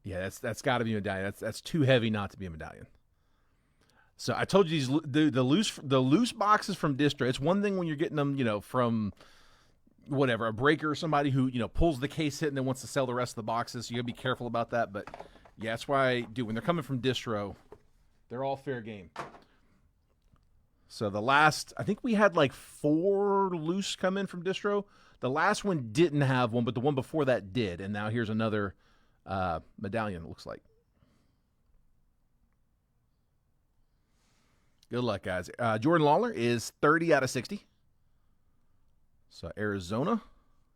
Yeah, that's got to be a medallion. That's too heavy not to be a medallion. So I told you the loose boxes from distro. It's one thing when you're getting them, from whatever, a breaker or somebody who, pulls the case hit and then wants to sell the rest of the boxes. So you got to be careful about that. But yeah, that's why when they're coming from distro, they're all fair game. So the last, I think we had like 4 loose come in from distro. The last one didn't have one, but the one before that did. And now here's another medallion, it looks like. Good luck, guys. Jordan Lawler is 30 out of 60. So Arizona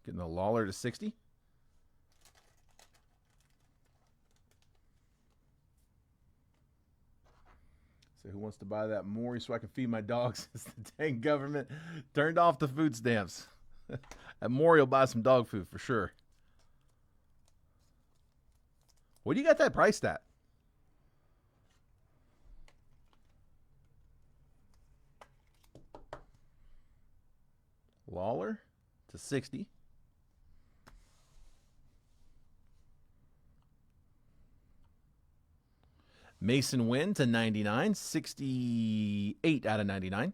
getting a Lawler to 60. So who wants to buy that Maury so I can feed my dogs? It's the dang government turned off the food stamps. That Maury will buy some dog food for sure. What do you got that priced at? Lawler to 60. Mason Wynn to 99. 68 out of 99.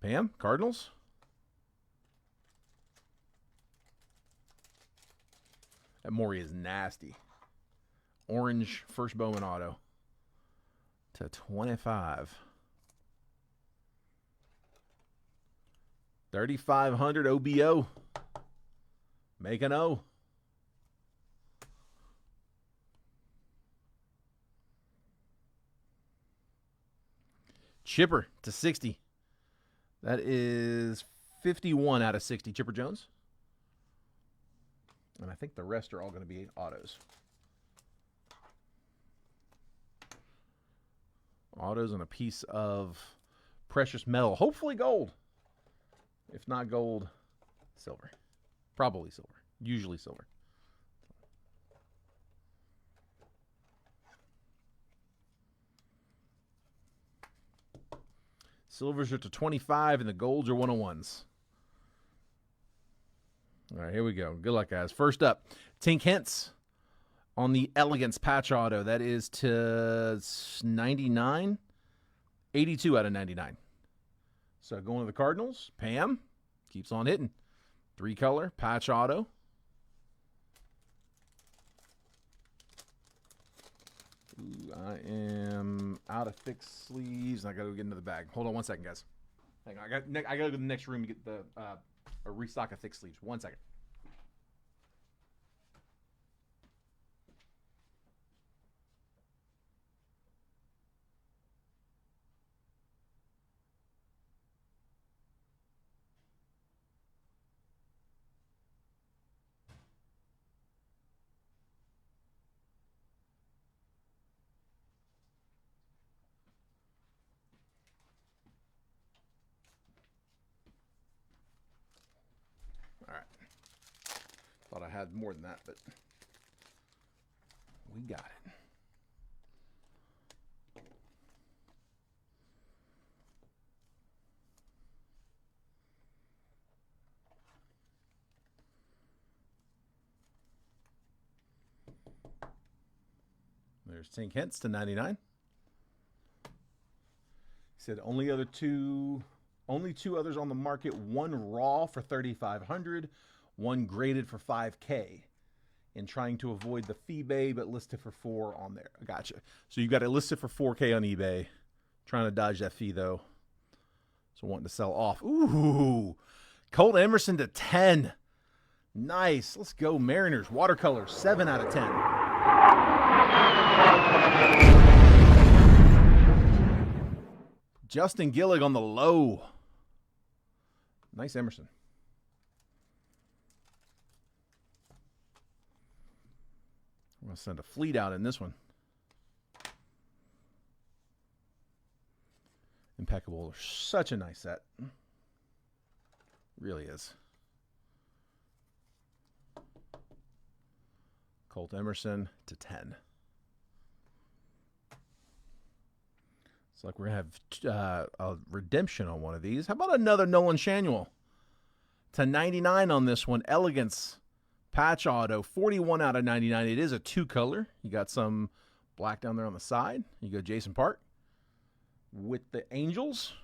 Pam, Cardinals. That Maury is nasty. Orange first Bowman auto to 25. 3,500 OBO. Make an O. Chipper to 60. That is 51 out of 60. Chipper Jones. And I think the rest are all going to be autos. Autos and a piece of precious metal. Hopefully gold. If not gold, silver. Probably silver. Usually silver. Silvers are to 25 and the golds are 101s. All right, here we go. Good luck, guys. First up, Tink Hintz on the Elegance patch auto. That is to 99. 82 out of 99. So going to the Cardinals, Pam keeps on hitting. 3-color patch auto. Ooh, I am out of thick sleeves. I got to go get into the bag. Hold on one second, guys. Hang on. I got to go to the next room to get the a restock of thick sleeves. 1 second. All right. Thought I had more than that, but we got it. There's Tink Hintz to 99. He said only two others on the market, one raw for 3,500, one graded for 5K. And trying to avoid the eBay, but listed for 4 on there. I gotcha. So you got it listed for 4K on eBay. Trying to dodge that fee though. So wanting to sell off. Ooh, Colt Emerson to 10. Nice. Let's go Mariners. Watercolor 7 out of 10. Justin Gillig on the low. Nice Emerson. I'm going to send a fleet out in this one. Impeccable. Such a nice set. Really is. Colt Emerson to 10. It's like we're going to have a redemption on one of these. How about another Nolan Shanuel? To 99 on this one. Elegance patch auto. 41 out of 99. It is a 2-color. You got some black down there on the side. You go Jason Park with the Angels.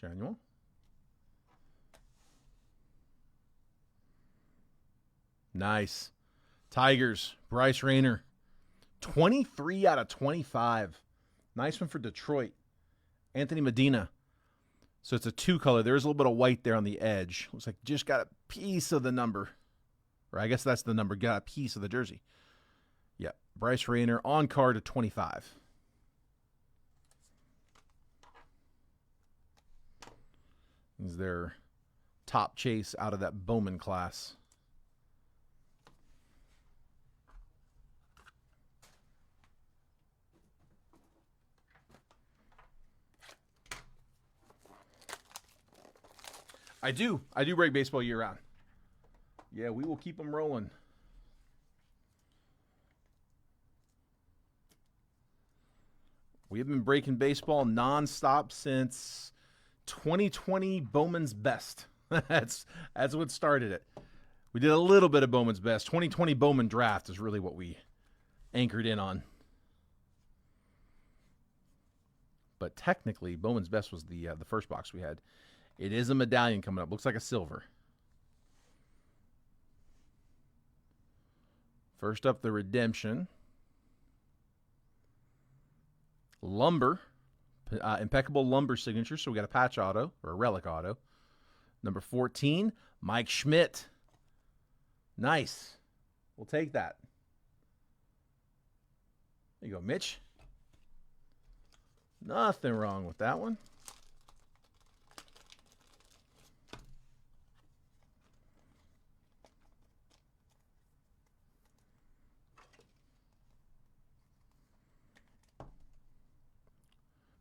Shanuel. Nice. Tigers, Bryce Rayner. 23 out of 25. Nice one for Detroit. Anthony Medina. So it's a 2-color. There is a little bit of white there on the edge. Looks like just got a piece of the number. Or I guess that's the number. Got a piece of the jersey. Yep. Bryce Rayner on card at 25. Is their top chase out of that Bowman class. I do break baseball year round. Yeah, we will keep them rolling. We have been breaking baseball nonstop since 2020 Bowman's Best. That's what started it. We did a little bit of Bowman's Best. 2020 Bowman Draft is really what we anchored in on. But technically, Bowman's Best was the first box we had. It is a medallion coming up. Looks like a silver. First up, the Redemption. Lumber. Impeccable Lumber signature. So we got a patch auto, or a relic auto. Number 14, Mike Schmidt. Nice. We'll take that. There you go, Mitch. Nothing wrong with that one.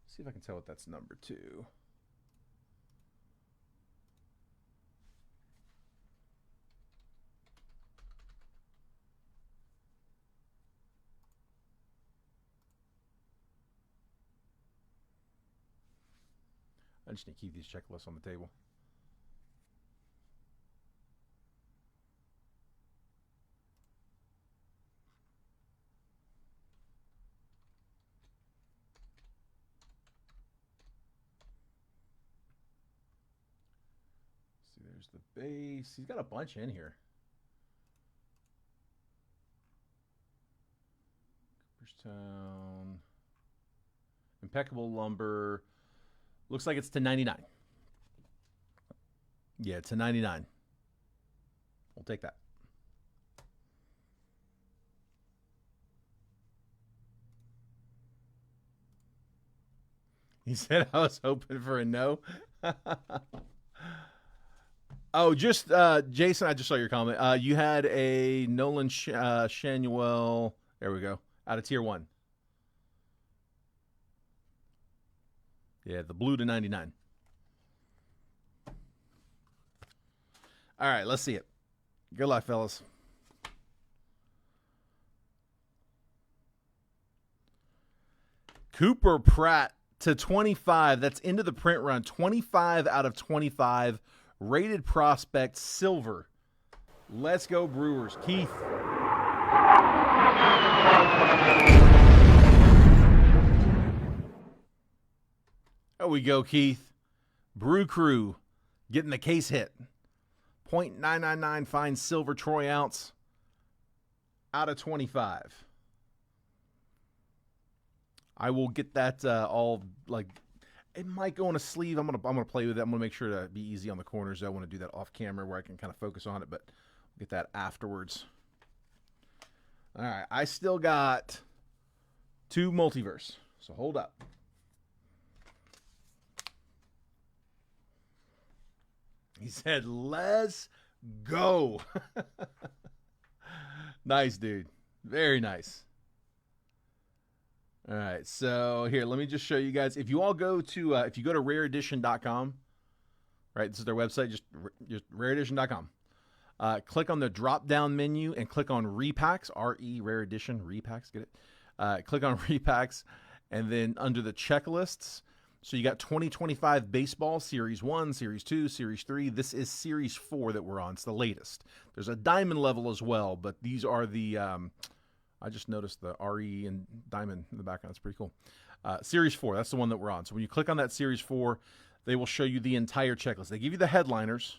See if I can tell what that's number 2. I just need to keep these checklists on the table. See, there's the base. He's got a bunch in here. Cooperstown. Impeccable Lumber. Looks like it's to 99. Yeah, to 99. We'll take that. He said I was hoping for a no. Oh, just Jason, I just saw your comment. You had a Nolan Shanuel. There we go. Out of tier 1. Yeah, the blue to 99. All right, let's see it. Good luck, fellas. Cooper Pratt to 25. That's into the print run. 25 out of 25. Rated prospect, silver. Let's go, Brewers. Keith. There we go, Keith. Brew Crew getting the case hit. .999 fine silver troy ounce out of 25. I will get that all, like, it might go in a sleeve. I'm gonna play with it. I'm gonna make sure to be easy on the corners. I want to do that off camera where I can kind of focus on it, but I'll get that afterwards. All right, I still got 2 multiverse, so hold up. He said, let's go. Nice, dude. Very nice. All right, so here, let me just show you guys. If you all go to, if you go to rareedition.com, right, this is their website, just rareedition.com. Click on the drop-down menu and click on Repacks, R-E, Rare Edition, Repacks, get it? Click on Repacks, and then under the checklists, so you got 2025 Baseball, Series 1, Series 2, Series 3. This is Series 4 that we're on. It's the latest. There's a diamond level as well, but these are the, I just noticed the RE and diamond in the background. It's pretty cool. Series 4, that's the one that we're on. So when you click on that Series 4, they will show you the entire checklist. They give you the headliners,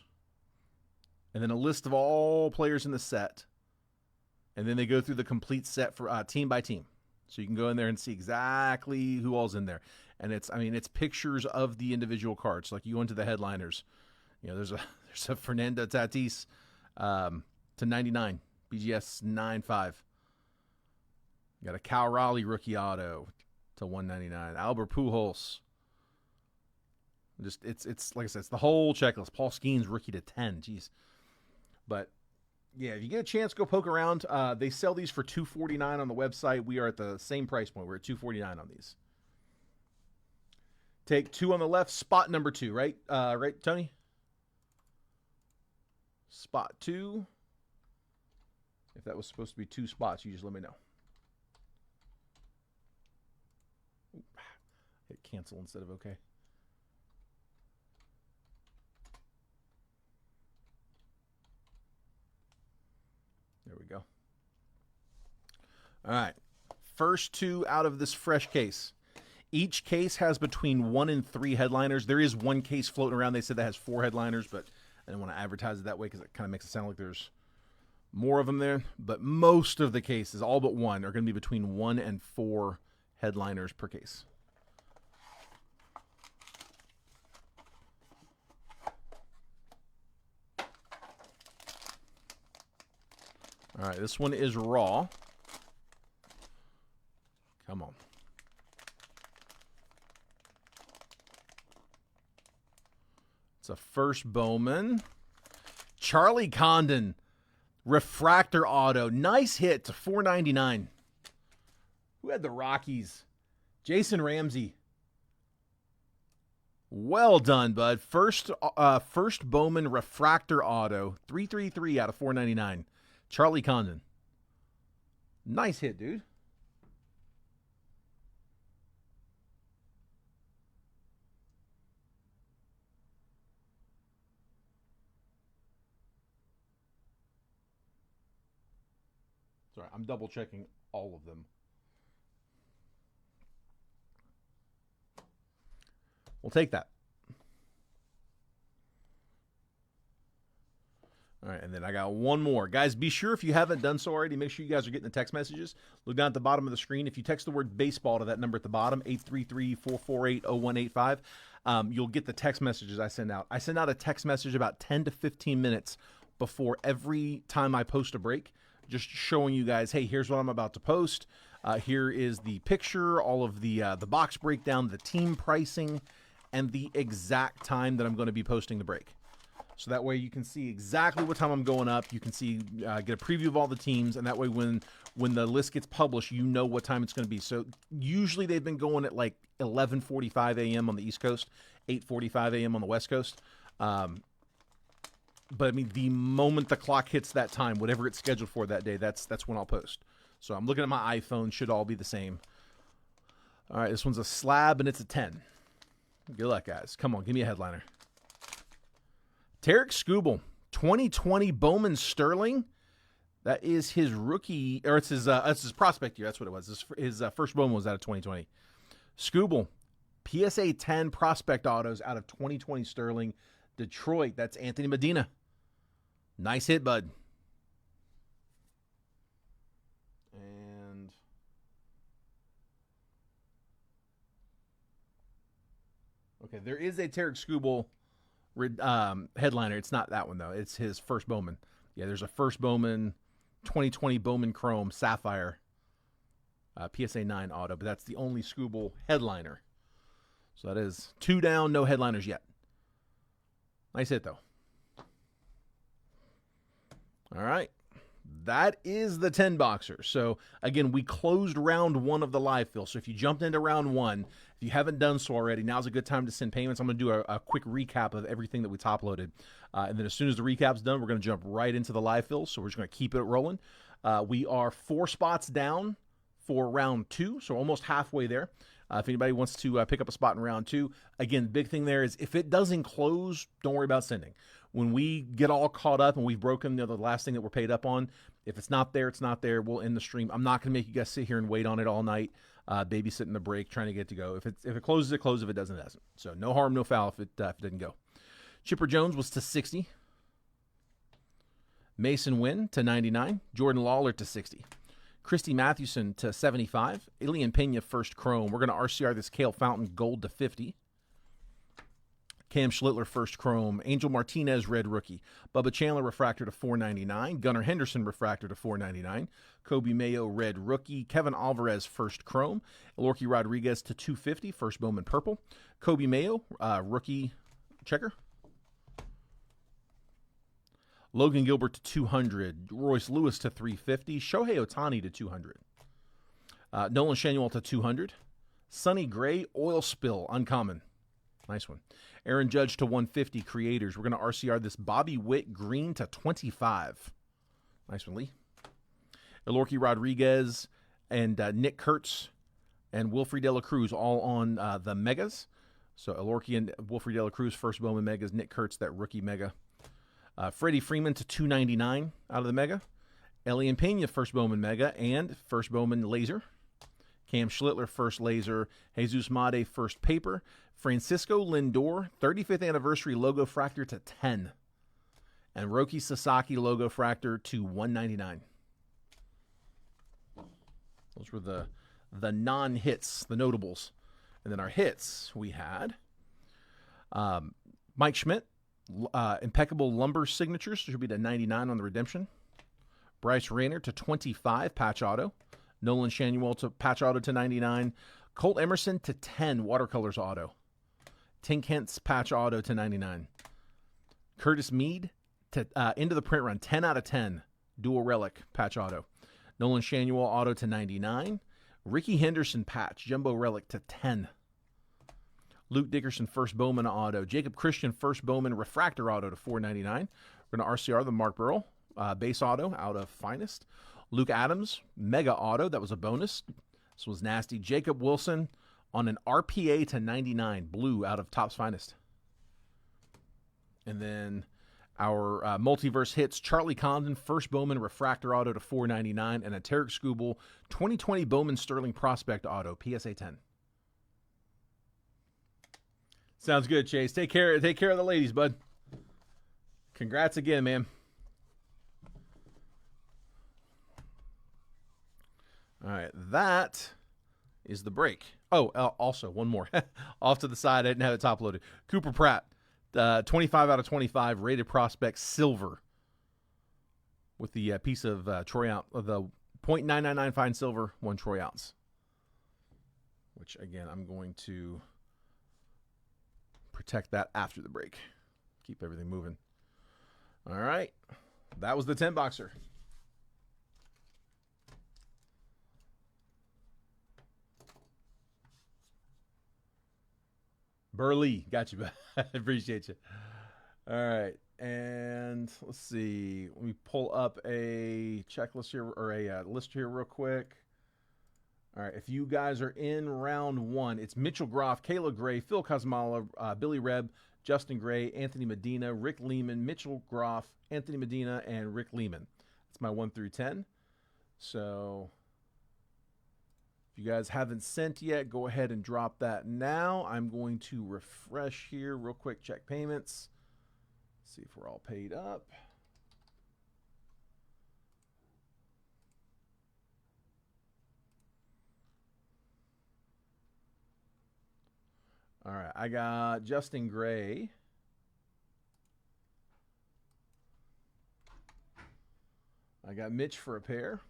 and then a list of all players in the set, and then they go through the complete set for team by team. So you can go in there and see exactly who all's in there. And it's pictures of the individual cards. So like you go into the headliners, there's a Fernando Tatis to 99, BGS 9.5. You got a Cal Raleigh rookie auto to 199. Albert Pujols. Just it's like I said, it's the whole checklist. Paul Skeens rookie to 10. Jeez. But yeah, if you get a chance, go poke around. They sell these for $249 on the website. We are at the same price point. We're at $249 on these. Take 2 on the left, spot number 2, right? Right, Tony? Spot 2. If that was supposed to be 2 spots, you just let me know. Ooh, hit cancel instead of okay. There we go. All right. First 2 out of this fresh case. Each case has between 1 and 3 headliners. There is one case floating around. They said that has 4 headliners, but I didn't want to advertise it that way because it kind of makes it sound like there's more of them there. But most of the cases, all but one, are going to be between 1 and 4 headliners per case. All right, this one is raw. Come on. It's a first Bowman. Charlie Condon, refractor auto. Nice hit to $4.99. Who had the Rockies? Jason Ramsey. Well done, bud. First Bowman refractor auto. 333 out of $4.99. Charlie Condon. Nice hit, dude. Sorry, I'm double checking all of them. We'll take that. All right, and then I got one more. Guys, be sure if you haven't done so already, make sure you guys are getting the text messages. Look down at the bottom of the screen. If you text the word baseball to that number at the bottom, 833-448-0185, you'll get the text messages I send out. I send out a text message about 10 to 15 minutes before every time I post a break, just showing you guys, hey, here's what I'm about to post. Here is the picture, all of the box breakdown, the team pricing, and the exact time that I'm going to be posting the break. So that way you can see exactly what time I'm going up. You can see, get a preview of all the teams, and that way when the list gets published, you know what time it's going to be. So usually they've been going at like 11:45 a.m. on the East Coast, 8:45 a.m. on the West Coast. But I mean, the moment the clock hits that time, whatever it's scheduled for that day, that's when I'll post. So I'm looking at my iPhone; should all be the same. All right, this one's a slab and it's a 10. Good luck, guys. Come on, give me a headliner. Tarek Skubal, 2020 Bowman Sterling. That is his rookie, or it's his prospect year. That's what it was. His first Bowman was out of 2020. Skubal, PSA 10 prospect autos out of 2020 Sterling. Detroit, that's Anthony Medina. Nice hit, bud. And okay, there is a Tarek Skubal headliner. It's not that one, though. It's his first Bowman. Yeah, there's a first Bowman, 2020 Bowman Chrome Sapphire PSA 9 auto, but that's the only Skubal headliner. So that is 2 down, no headliners yet. Nice hit, though. All right. That is the 10 boxer. So, again, we closed round 1 of the live fill. So, if you jumped into round 1, if you haven't done so already, now's a good time to send payments. I'm going to do a quick recap of everything that we top loaded. And then as soon as the recap's done, we're going to jump right into the live fill. So, we're just going to keep it rolling. We are 4 spots down for round 2. So, almost halfway there. If anybody wants to pick up a spot in round 2, again, the big thing there is if it doesn't close, don't worry about sending. When we get all caught up and we've broken the last thing that we're paid up on, if it's not there, it's not there. We'll end the stream. I'm not going to make you guys sit here and wait on it all night. babysitting the break, trying to get to go. If it closes, it closes. If it doesn't, it doesn't. So no harm, no foul if it didn't go. Chipper Jones was to 60. Mason Wynn to 99. Jordan Lawler to 60. Christy Mathewson to 75. Ilian Pena first chrome. We're going to RCR this Cale Fountain gold to 50. Cam Schlittler first chrome. Angel Martinez red rookie. Bubba Chandler refractor to 499. Gunnar Henderson refractor to 499. Kobe Mayo red rookie. Kevin Alvarez first chrome. Elorky Rodriguez to 250 first Bowman purple. Kobe Mayo rookie checker. Logan Gilbert to 200. Royce Lewis to 350. Shohei Ohtani to 200. Nolan Shanuel to 200. Sonny Gray oil spill uncommon. Nice one. Aaron Judge to 150 creators. We're going to RCR this Bobby Witt green to 25. Nice one, Lee. Elorky Rodriguez and Nick Kurtz and Wilfred De La Cruz all on the megas. So Elorky and Wilfred De La Cruz first Bowman megas. Nick Kurtz that rookie mega. Freddie Freeman to 299 out of the mega. Elian Pena first Bowman mega and first Bowman laser. Cam Schlittler first laser. Jesus Made first paper. Francisco Lindor 35th anniversary logo fractor to 10. And Roki Sasaki logo fractor to 199. Those were the non-hits, the notables. And then our hits, we had Mike Schmidt, impeccable lumber signatures, should be to 99 on the redemption. Bryce Rayner to 25, patch auto. Nolan Shanuel to patch auto to 99. Colt Emerson to 10, watercolors auto. Tink Hentz patch auto to 99. Curtis Mead to into the print run, 10 out of 10, dual relic patch auto. Nolan Shanuel auto to 99. Ricky Henderson patch, jumbo relic to 10. Luke Dickerson first Bowman auto. Jacob Christian first Bowman refractor auto to 499. We're going to RCR the Mark Burrell base auto out of Finest. Luke Adams mega auto, that was a bonus. This was nasty. Jacob Wilson on an RPA to 99 blue out of Topps Finest. And then our multiverse hits, Charlie Condon first Bowman refractor auto to 499 and a Tarek Skubal 2020 Bowman Sterling prospect auto PSA 10. Sounds good, Chase. Take care of the ladies, bud. Congrats again, man. All right, that is the break. Oh, also one more off to the side. I didn't have it top loaded. Cooper Pratt, 25 out of 25 rated prospect silver with the piece of Troy ounce of the .999 fine silver, 1 Troy ounce. Which again, I'm going to protect that after the break. Keep everything moving. All right. That was the 10 boxer. Burley, got you. I appreciate you. All right. And let's see. Let me pull up a checklist here or a list here real quick. All right, if you guys are in round 1, it's Mitchell Groff, Kayla Gray, Phil Kosmala, Billy Rebb, Justin Gray, Anthony Medina, Rick Lehman, Mitchell Groff, Anthony Medina, and Rick Lehman. That's my 1 through 10. So if you guys haven't sent yet, go ahead and drop that now. I'm going to refresh here real quick, check payments, see if we're all paid up. All right, I got Justin Gray. I got Mitch for a pair.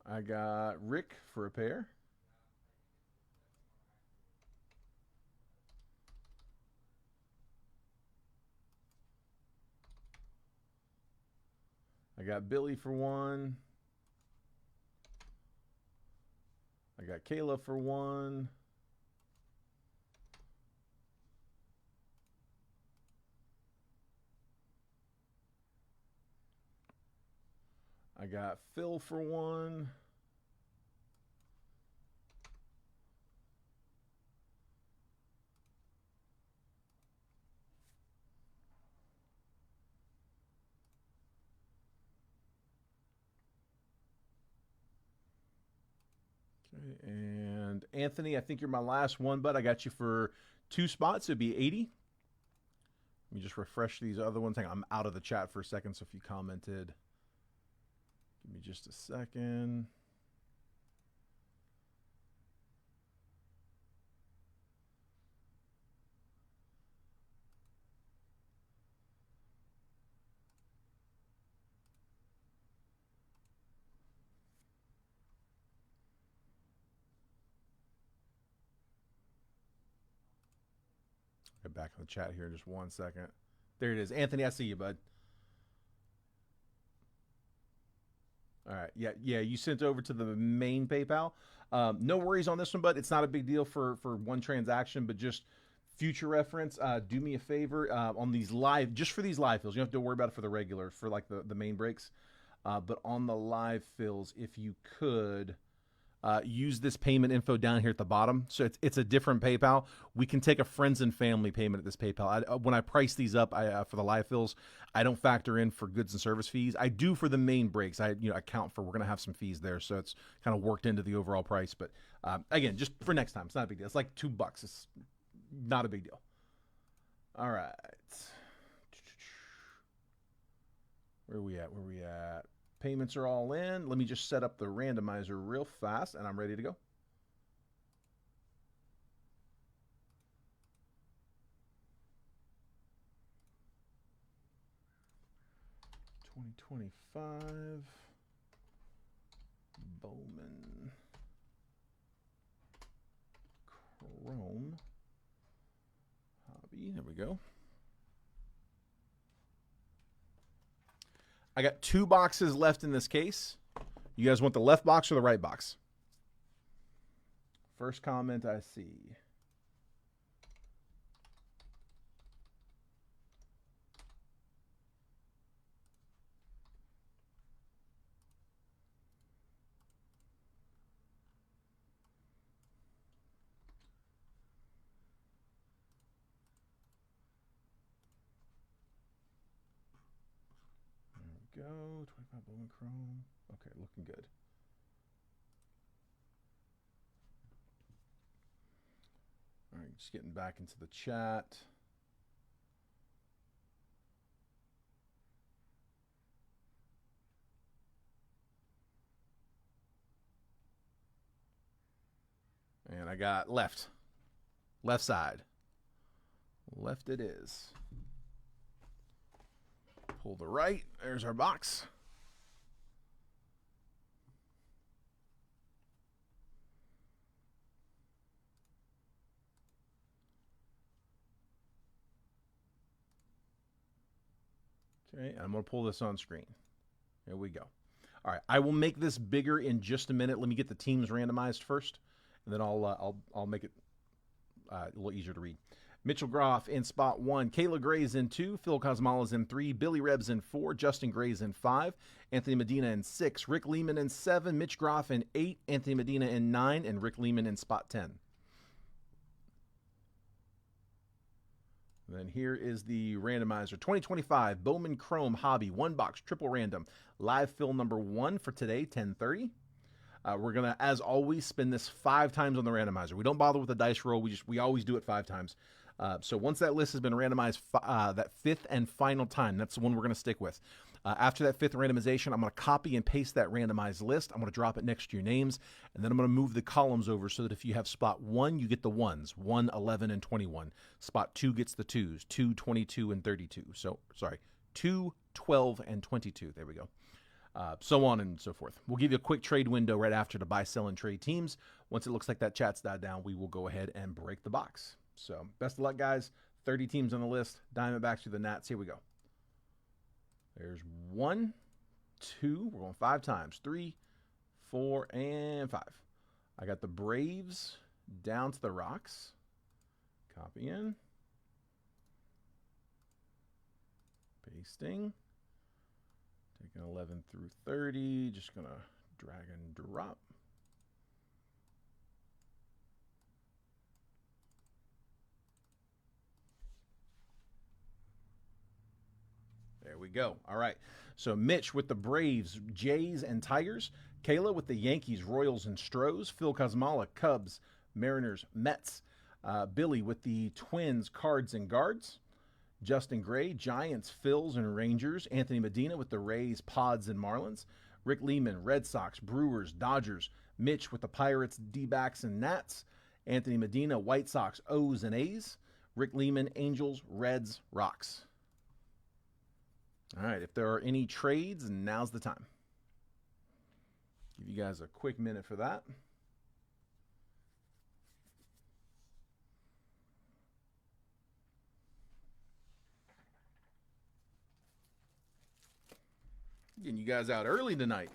I got Rick for a pair. I got Billy for 1. I got Kayla for 1. I got Phil for 1. Okay, and Anthony, I think you're my last one, but I got you for 2 spots. It'd be 80. Let me just refresh these other ones. Hang on, I'm out of the chat for a second, so if you commented, give me just a second. Get back in the chat here in just 1 second. There it is. Anthony, I see you, bud. All right. Yeah, you sent over to the main PayPal. No worries on this one, but it's not a big deal for one transaction, but just future reference, do me a favor on these live, just for these live fills. You don't have to worry about it for the regular, for like the main breaks. But on the live fills, if you could use this payment info down here at the bottom. So it's a different PayPal. We can take a friends and family payment at this PayPal. When I price these up for the live fills, I don't factor in for goods and service fees. I do for the main breaks. I account for, we're going to have some fees there. So it's kind of worked into the overall price. But again, just for next time, it's not a big deal. It's like $2. It's not a big deal. All right. Where are we at? Payments are all in. Let me just set up the randomizer real fast, and I'm ready to go. $20.25 Bowman Chrome Hobby. There we go. I got 2 boxes left in this case. You guys want the left box or the right box? First comment I see. Go 25 Bowman Chrome. Okay, looking good. All right, just getting back into the chat. And I got left side. Left it is. Pull the right. There's our box. Okay, I'm going to pull this on screen. There we go. All right, I will make this bigger in just a minute. Let me get the teams randomized first, and then I'll make it a little easier to read. Mitchell Groff in spot 1, Kayla Gray's in 2, Phil Cosmala's in 3, Billy Rebs in 4, Justin Gray's in 5, Anthony Medina in 6, Rick Lehman in 7, Mitch Groff in 8, Anthony Medina in 9, and Rick Lehman in spot 10. And then here is the randomizer. 2025 Bowman Chrome Hobby, 1 box, triple random. Live fill number 1 for today, 10:30. We're going to, as always, spin this 5 times on the randomizer. We don't bother with the dice roll. We always do it 5 times. So once that list has been randomized, that 5th and final time, that's the one we're going to stick with. After that 5th randomization, I'm going to copy and paste that randomized list. I'm going to drop it next to your names, and then I'm going to move the columns over so that if you have spot 1, you get the 1s, 1, 11, and 21. Spot 2 gets the 2s, 2, 22, and 32. So, sorry, 2, 12, and 22. There we go. So on and so forth. We'll give you a quick trade window right after to buy, sell, and trade teams. Once it looks like that chat's died down, we will go ahead and break the box. So best of luck, guys. 30 teams on the list. Diamondbacks to the Nats. Here we go. There's 1, 2. We're going 5 times. 3, 4, and 5. I got the Braves down to the Rocks. Copy in. Pasting. Taking 11 through 30. Just going to drag and drop. There we we go. All right. So Mitch with the Braves, Jays, and Tigers. Kayla with the Yankees, Royals, and Stros. Phil Kosmala, Cubs, Mariners, Mets. Billy with the Twins, Cards, and Guards. Justin Gray, Giants, Phils, and Rangers. Anthony Medina with the Rays, Pods, and Marlins. Rick Lehman, Red Sox, Brewers, Dodgers. Mitch with the Pirates, D-backs, and Nats. Anthony Medina, White Sox, O's, and A's. Rick Lehman, Angels, Reds, Rocks. All right, if there are any trades, now's the time. Give you guys a quick minute for that. Getting you guys out early tonight.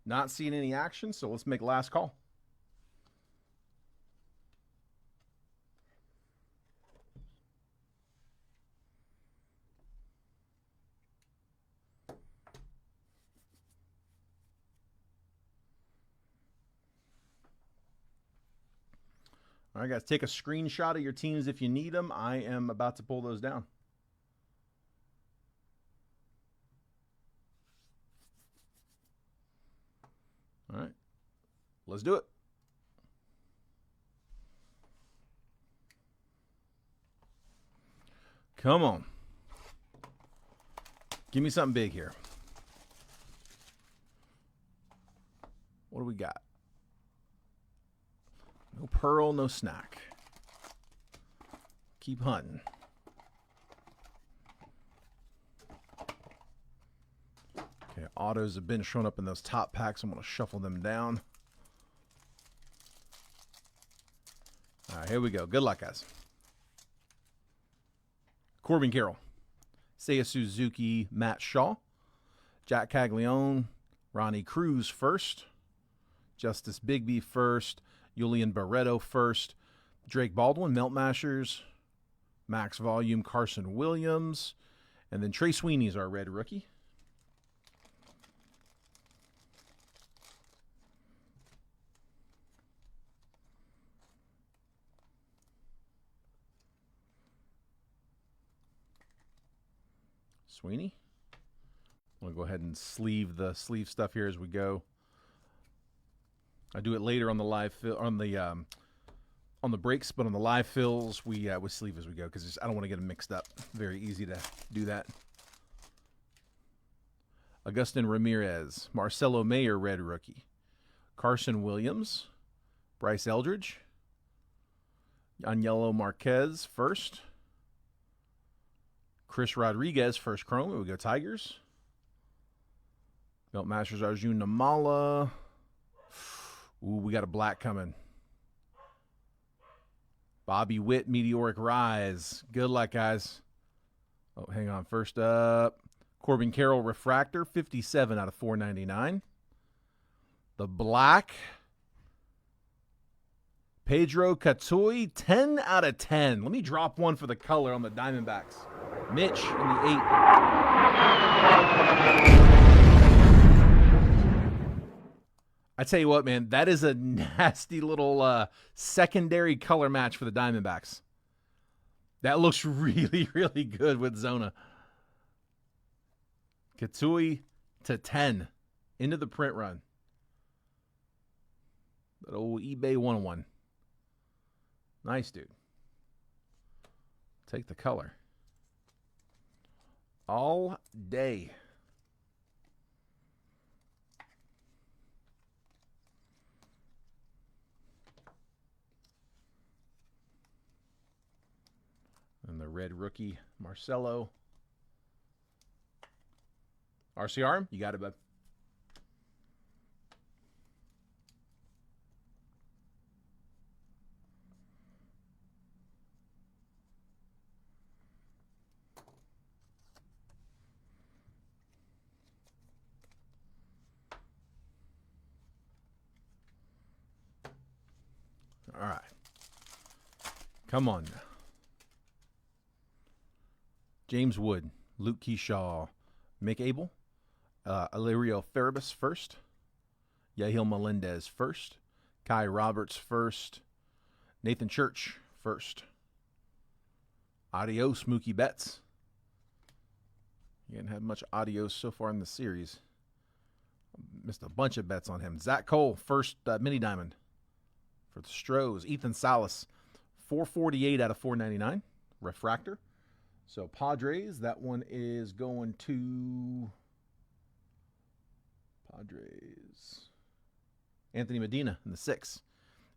Not seeing any action, so let's make last call. All right, guys, take a screenshot of your teams if you need them. I am about to pull those down. All right, let's do it. Come on. Give me something big here. What do we got? No pearl, no snack. Keep hunting. Okay, autos have been showing up in those top packs. I'm going to shuffle them down. All right, here we go. Good luck, guys. Corbin Carroll, Seiya Suzuki, Matt Shaw, Jack Caglione, Ronnie Cruz first, Justice Bigby first, Julian Barreto first, Drake Baldwin, Melt Mashers, Max Volume, Carson Williams, and then Trey Sweeney's our red rookie. Sweeney. I'm going to go ahead and sleeve the sleeve stuff here as we go. I do it later on the live on the breaks, but on the live fills we sleeve as we go because I don't want to get them mixed up. Very easy to do that. Agustin Ramirez, Marcelo Mayer, red rookie, Carson Williams, Bryce Eldridge, Yanielo Marquez first, Chris Rodriguez first chrome. Here we go, Tigers. Melt Masters Arjun Namala. Ooh, we got a black coming. Bobby Witt, Meteoric Rise. Good luck, guys. Oh, hang on. First up, Corbin Carroll Refractor, 57 out of 499. The black, Pedro Katui, 10 out of 10. Let me drop one for the color on the Diamondbacks. Mitch in the 8. I tell you what, man, that is a nasty little secondary color match for the Diamondbacks. That looks really, really good with Zona. Katui to 10 into the print run. That old eBay 101. Nice, dude. Take the color. All day. red rookie, Marcelo. RCR, you got it, bud. All right. Come on now. James Wood, Luke Keyshaw, Mick Abel, Illyrio Farabus first, Yahil Melendez first, Kai Roberts first, Nathan Church first. Adios, Mookie Betts. You haven't had much adios so far in the series. Missed a bunch of bets on him. Zach Cole, first mini diamond for the Stros. Ethan Salas, 448 out of 499. Refractor. So Padres, that one is going to Padres. Anthony Medina in the 6.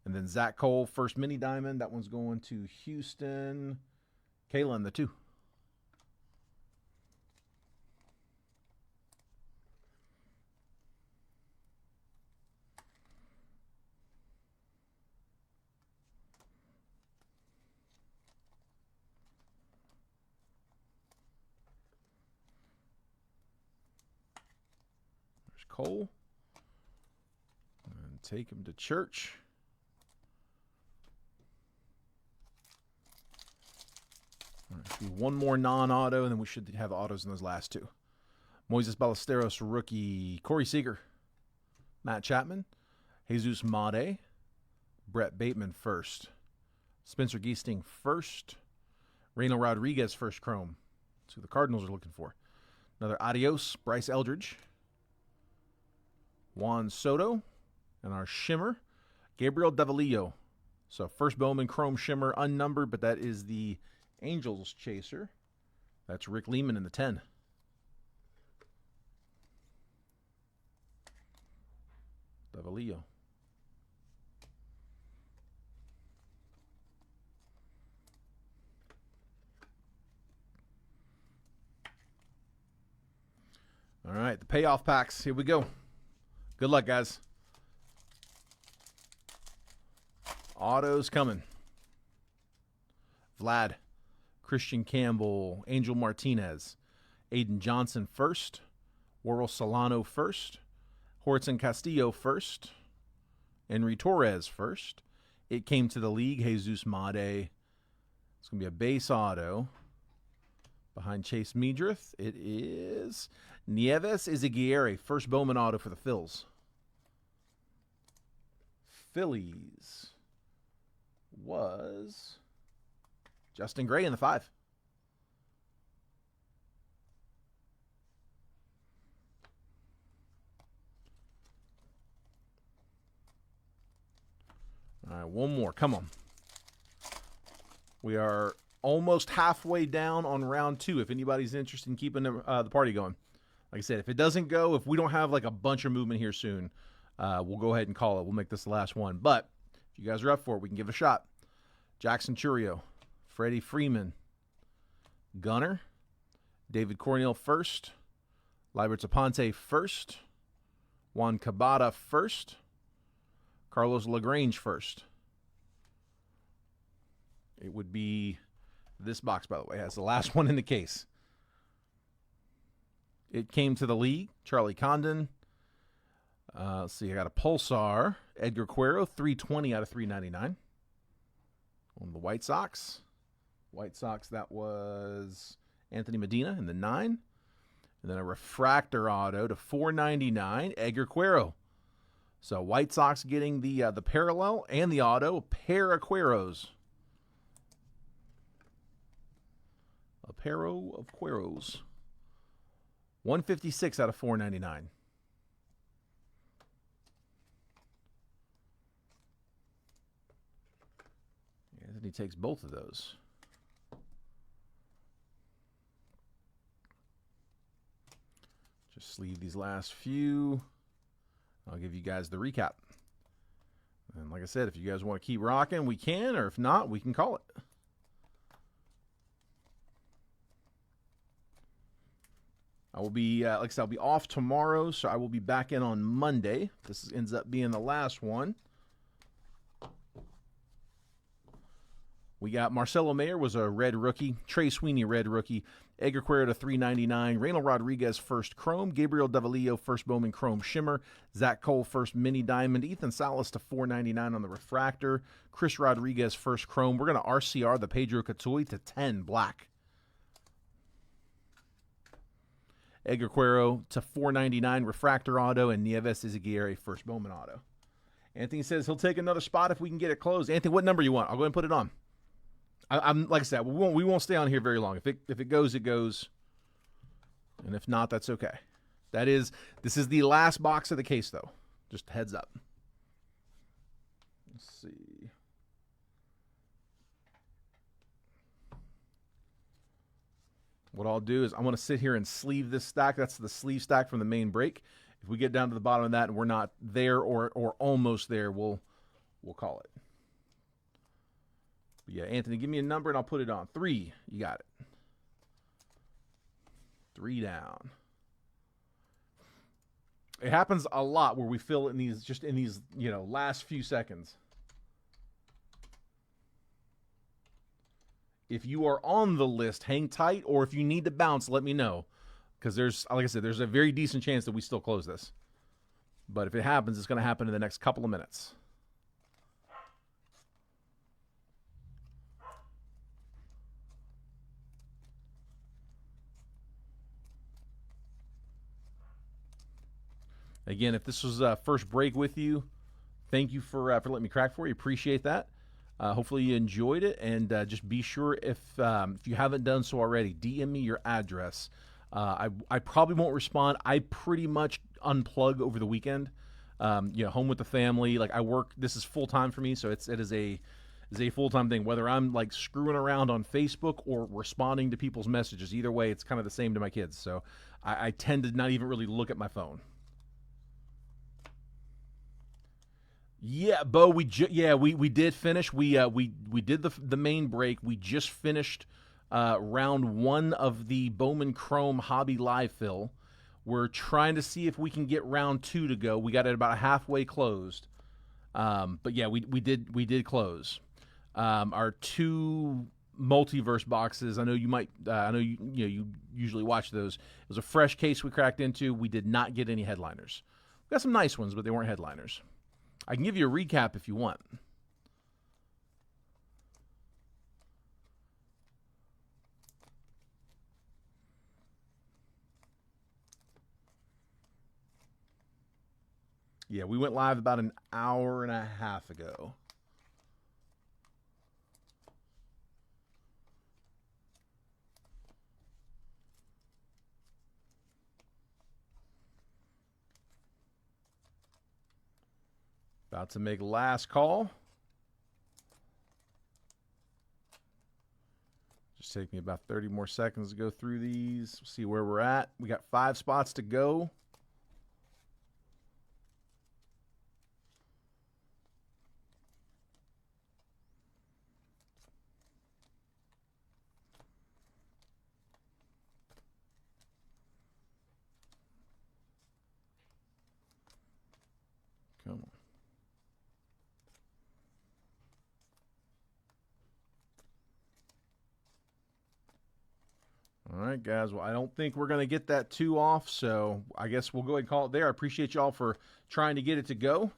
And then Zach Cole, first mini diamond. That one's going to Houston. Kayla in the 2. Cole, and take him to church. All right, one more non-auto, and then we should have autos in those last 2. Moises Ballesteros, rookie. Corey Seager, Matt Chapman, Jesus Made, Brett Bateman first, Spencer Geesting first, Reyno Rodriguez first chrome. That's who the Cardinals are looking for. Another adios, Bryce Eldridge, Juan Soto, and our shimmer, Gabriel Davalillo. So first Bowman Chrome Shimmer, unnumbered, but that is the Angels chaser. That's Rick Lehman in the 10. Davalillo. All right, the payoff packs. Here we go. Good luck, guys. Autos coming. Vlad, Christian Campbell, Angel Martinez, Aiden Johnson first, Worrell Solano first, Horton Castillo first, Henry Torres first. It came to the league, Jesus Made. It's going to be a base auto. Behind Chase Meadrith, it is Nieves Izaguirre, first Bowman auto for the Phils. Phillies was Justin Gray in the 5. All right, one more. Come on. We are almost halfway down on round 2. If anybody's interested in keeping the party going. Like I said, if it doesn't go, if we don't have like a bunch of movement here soon, we'll go ahead and call it. We'll make this the last one. But if you guys are up for it, we can give it a shot. Jackson Churio, Freddie Freeman, Gunner, David Cornell first, Liberts Aponte first, Juan Cabada first, Carlos LaGrange first. It would be this box, by the way, has the last one in the case. It came to the league, Charlie Condon. Let's see, I got a Pulsar, Edgar Cuero, 320 out of 399. On the White Sox. White Sox, that was Anthony Medina in the 9. And then a refractor auto to 499, Edgar Cuero. So White Sox getting the parallel and the auto, a pair of Cueros. A pair of Cueros. 156 out of 499. Anthony takes both of those. Just sleeve these last few. I'll give you guys the recap. And like I said, if you guys want to keep rocking, we can, or if not, we can call it. I will be, like I said, I'll be off tomorrow, so I will be back in on Monday. This ends up being the last one. We got Marcelo Mayer was a red rookie. Trey Sweeney, red rookie. Edgar Quero to 399. Reynald Rodriguez, first chrome. Gabriel Davalillo, first Bowman chrome shimmer. Zach Cole, first mini diamond. Ethan Salas to 499 on the refractor. Chris Rodriguez, first chrome. We're going to RCR the Pedro Catuli to 10 black. Edgar Quero to 499 refractor auto. And Nieves Izaguirre, first Bowman auto. Anthony says he'll take another spot if we can get it closed. Anthony, what number you want? I'll go ahead and put it on. I'm like I said, we won't stay on here very long. If it goes, it goes, and if not, that's okay. This is the last box of the case, though. Just heads up. Let's see. What I'll do is I'm going to sit here and sleeve this stack. That's the sleeve stack from the main break. If we get down to the bottom of that and we're not there or almost there, we'll call it. But yeah, Anthony, give me a number and I'll put it on. 3. You got it. 3 down. It happens a lot where we fill it in these last few seconds. If you are on the list, hang tight, or if you need to bounce, let me know. Because like I said, there's a very decent chance that we still close this. But if it happens, it's going to happen in the next couple of minutes. Again, if this was first break with you, thank you for letting me crack for you. Appreciate that. Hopefully you enjoyed it, and just be sure if you haven't done so already, DM me your address. I probably won't respond. I pretty much unplug over the weekend. Home with the family. Like I work. This is full time for me, so it is a full time thing. Whether I'm like screwing around on Facebook or responding to people's messages, either way, it's kind of the same to my kids. So I tend to not even really look at my phone. Yeah, Bo, we did finish. We did the main break. We just finished round 1 of the Bowman Chrome Hobby Live fill. We're trying to see if we can get round 2 to go. We got it about halfway closed. But yeah, we did close. Our 2 multiverse boxes. I know you might. I know you usually watch those. It was a fresh case we cracked into. We did not get any headliners. We got some nice ones, but they weren't headliners. I can give you a recap if you want. Yeah, we went live about an hour and a half ago. About to make last call. Just take me about 30 more seconds to go through these. See where we're at. We got 5 spots to go. Come on. All right, guys. Well, I don't think we're going to get that 2 off, so I guess we'll go ahead and call it there. I appreciate y'all for trying to get it to go.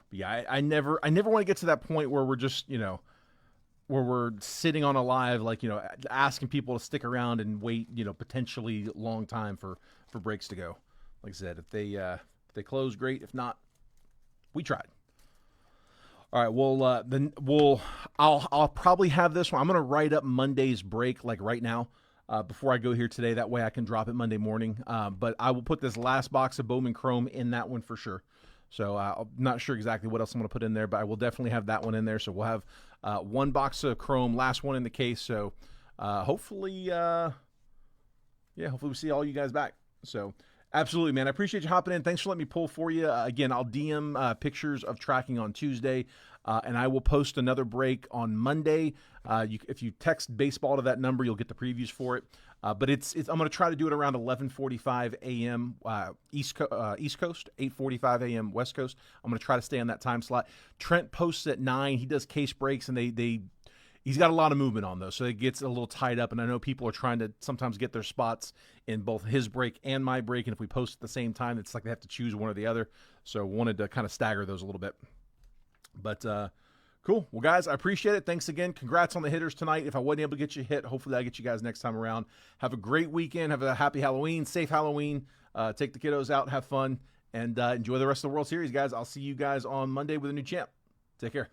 But yeah, I never want to get to that point where we're just, where we're sitting on a live, like, asking people to stick around and wait, potentially long time for breaks to go. Like I said, if they close, great. If not, we tried. All right, well, I'll probably have this one. I'm going to write up Monday's break like right now before I go here today. That way I can drop it Monday morning. But I will put this last box of Bowman Chrome in that one for sure. So I'm not sure exactly what else I'm going to put in there, but I will definitely have that one in there. So we'll have 1 box of Chrome, last one in the case. So hopefully we see all you guys back. So Absolutely, man. I appreciate you hopping in. Thanks for letting me pull for you. Again, I'll DM pictures of tracking on Tuesday, and I will post another break on Monday. If you text baseball to that number, you'll get the previews for it. But I'm going to try to do it around 11:45 a.m. East Coast, 8:45 a.m. West Coast. I'm going to try to stay on that time slot. Trent posts at 9. He does case breaks, and he's got a lot of movement on those, so it gets a little tied up. And I know people are trying to sometimes get their spots in both his break and my break. And if we post at the same time, it's like they have to choose one or the other. So wanted to kind of stagger those a little bit. But cool. Well, guys, I appreciate it. Thanks again. Congrats on the hitters tonight. If I wasn't able to get you hit, hopefully I'll get you guys next time around. Have a great weekend. Have a happy Halloween, safe Halloween. Take the kiddos out, have fun, and enjoy the rest of the World Series, guys. I'll see you guys on Monday with a new champ. Take care.